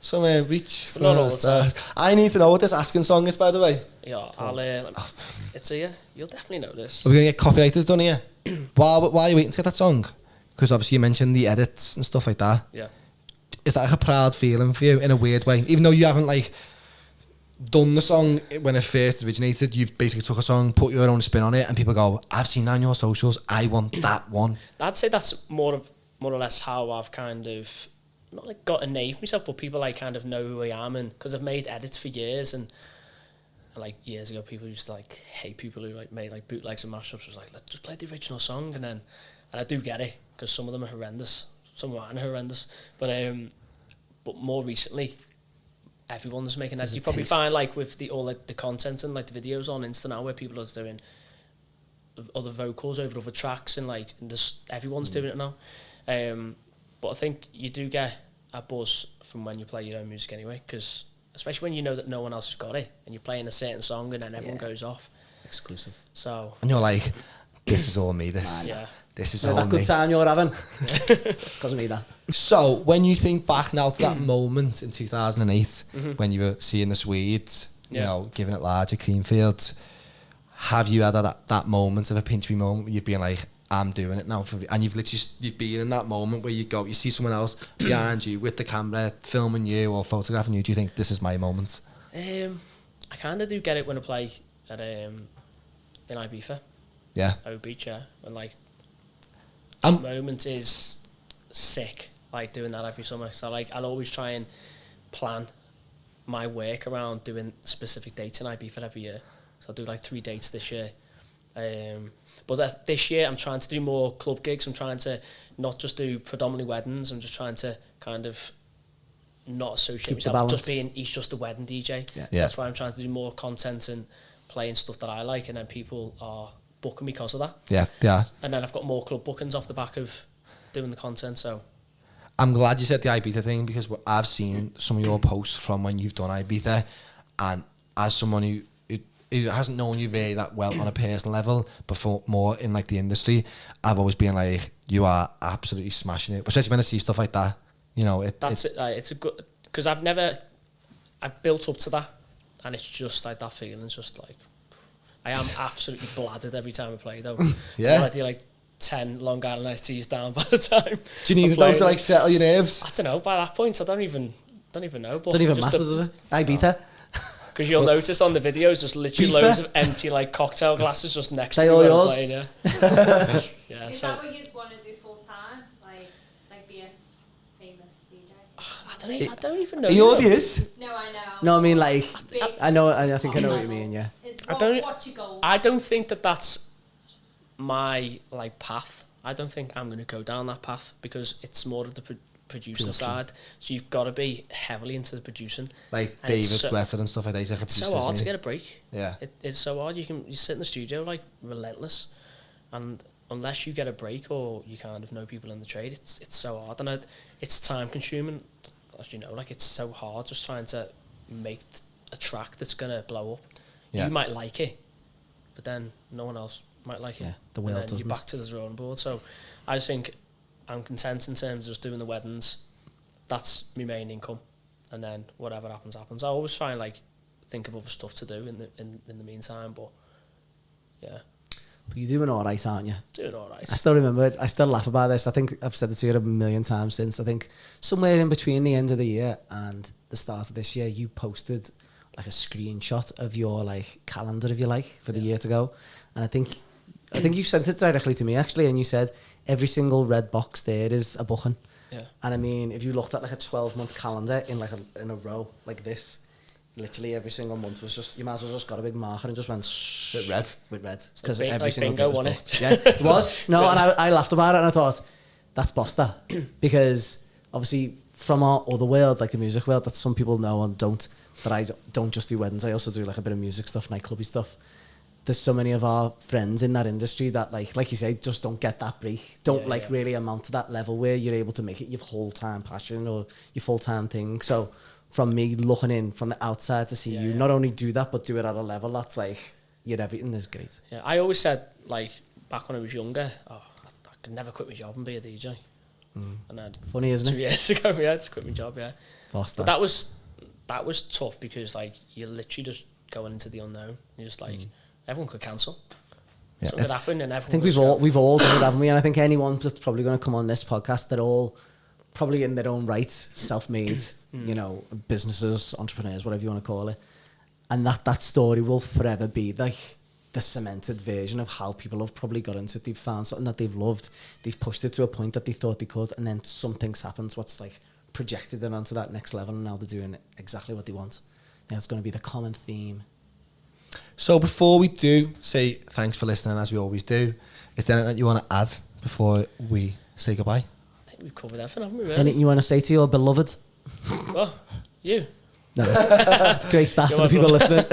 So, reach But not all the first. time. I need to know what this Asking song is, by the way. Yeah, it's here. You'll definitely know this. Are we going to get copyrighted done here? While are you waiting to get that song? Because obviously you mentioned the edits and stuff like that. Yeah. Is that like a proud feeling for you in a weird way? Even though you haven't like done the song when it first originated, you've basically took a song, put your own spin on it, and people go, I've seen that on your socials, I want that one. I'd say that's more or less how I've kind of not like got a name for myself, but people like kind of know who I am, and because I've made edits for years, and like years ago people used to like hate people who like made like bootlegs and mashups. Was like, let's just play the original song, and I do get it because some of them are horrendous, some aren't horrendous, but more recently everyone's making that. You probably find like with all the content and like the videos on Insta now where people are doing other vocals over other tracks and like everyone's doing it now. But I think you do get a buzz from when you play your own music anyway, because especially when you know that no one else has got it and you're playing a certain song and then everyone goes off. Exclusive. So And you're like, this is all me, this. yeah. This is So all that me. good time you're having, it's because of me, that. So, when you think back now to that moment in 2008, when you were seeing the Swedes, you know, giving it large at Creamfields, have you had that moment of a pinch me moment where you've been like, I'm doing it now, and you've been in that moment where you see someone else behind you with the camera filming you or photographing you? Do you think this is my moment? I kind of do get it when I play at in Ibiza. Yeah. Beach, yeah. And like that moment is sick, like doing that every summer. So like I'll always try and plan my work around doing specific dates in Ibiza every year. So I'll do like 3 dates this year. But this year I'm trying to do more club gigs. I'm trying to not just do predominantly weddings. I'm just trying to kind of not associate myself with just being he's just a wedding DJ. Yeah. So that's why I'm trying to do more content and playing stuff that I like, and then people are booking because of that. Yeah. And then I've got more club bookings off the back of doing the content. So I'm glad you said the Ibiza thing, because I've seen some of your posts from when you've done Ibiza, and as someone who hasn't known you really that well on a personal level before, more in like the industry, I've always been like, you are absolutely smashing it, especially when I see stuff like that. You know, it's a good, because I've built up to that, and it's just like that feeling. It's just like I am absolutely bladdered every time I play though. Yeah. I'm already like 10 Long Island iced teas down by the time. Do you need those to like settle your nerves? I don't know. By that point, I don't even know. But Doesn't even matter, does it? Ibiza. Because you'll notice on the videos, there's literally loads of empty like cocktail glasses just next to me all when I'm yours? playing. Yeah. Yeah. Is So that what you'd want to do full time? Like be a famous DJ? I don't even know. He already is. No, I know. No, I mean like, Big, I think I know what you mean, yeah. What's your goal? I don't think that that's my like path. I don't think I'm going to go down that path because it's more of the producer side. So you've got to be heavily into the producing. Like David Beth and stuff like that. It's so hard to get a break. Yeah. It's so hard. You sit in the studio like relentless, and unless you get a break or you kind of know people in the trade, it's so hard, and it's time consuming. As you know, like it's so hard just trying to make a track that's gonna blow up. Yeah. You might like it, but then no one else might like it. Yeah, the world doesn't. You're back to the drawing board. So I just think I'm content in terms of just doing the weddings. That's my main income, and then whatever happens. I always try and like think of other stuff to do in the meantime. But yeah. But you're doing all right, aren't you? Doing all right. I still remember, I still laugh about this. I think I've said it to you a million times since. I think somewhere in between the end of the year and the start of this year, you posted like a screenshot of your like calendar, if you like, for the year to go. And I think you sent it directly to me actually, and you said every single red box there is a booking. Yeah. And I mean, if you looked at like a 12-month calendar in like in a row like this, literally every single month was just, you might as well just got a big marker and just went with red because every single day was booked. Yeah, it was. No, and I laughed about it and I thought that's Bosta because obviously from our other world, like the music world, that some people know and don't, that I don't just do weddings, I also do like a bit of music stuff, nightclubby stuff. There's so many of our friends in that industry that like you say, just don't get that break, don't really amount to that level where you're able to make it your whole-time passion or your full-time thing. So from me looking in from the outside to see you not only do that but do it at a level that's like your everything is great. Yeah, I always said like back when I was younger, I could never quit my job and be a DJ. And then funny, isn't it? 2 years ago, I had to quit my job. Yeah, but that was tough because like you're literally just going into the unknown. You're just like everyone could cancel. Yeah, something could happen, and everyone. I think we've all done it, haven't we? And I think anyone that's probably going to come on this podcast, they're all probably in their own right, self-made, you know, businesses, entrepreneurs, whatever you want to call it. And that story will forever be like the cemented version of how people have probably got into it. They've found something that they've loved. They've pushed it to a point that they thought they could. And then something's happened. What's like projected them onto that next level. And now they're doing exactly what they want. That's going to be the common theme. So before we do say thanks for listening, as we always do, is there anything you want to add before we say goodbye? We've covered everything, haven't we, really? Anything you want to say to your beloved? Well, you. No. It's great stuff for the people listening.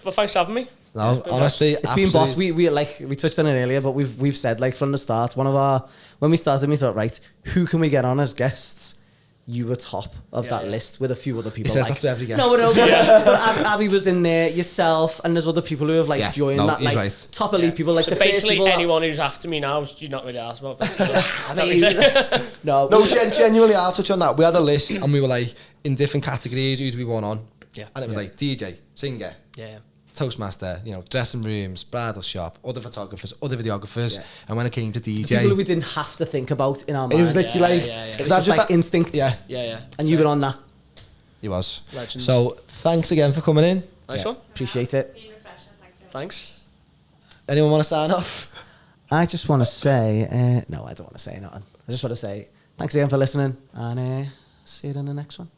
Well, thanks for having me. No, honestly, it's been boss. We touched on it earlier, but we've said like from the start, when we started, we thought, right, who can we get on as guests? You were top of that list with a few other people. He says that to every guest. No, but Abby was in there, yourself, and there's other people who have like joined that, like right. Top elite people. Like so the basically, first anyone who's after me now, you're not really asked about. No, genuinely, I'll touch on that. We had a list, and we were like in different categories. Who do we want on? Yeah, and it was like DJ, singer, Toastmaster, you know, dressing rooms, bridal shop, other photographers, other videographers, and when it came to DJ, people who we didn't have to think about in our mind. It was literally it was just like instinct. Yeah. And you were on that. He was. Legends. So thanks again for coming in. Nice one. Appreciate it. Thanks. Anyone want to sign off? I just want to say, no, I don't want to say nothing. I just want to say thanks again for listening, and see you in the next one.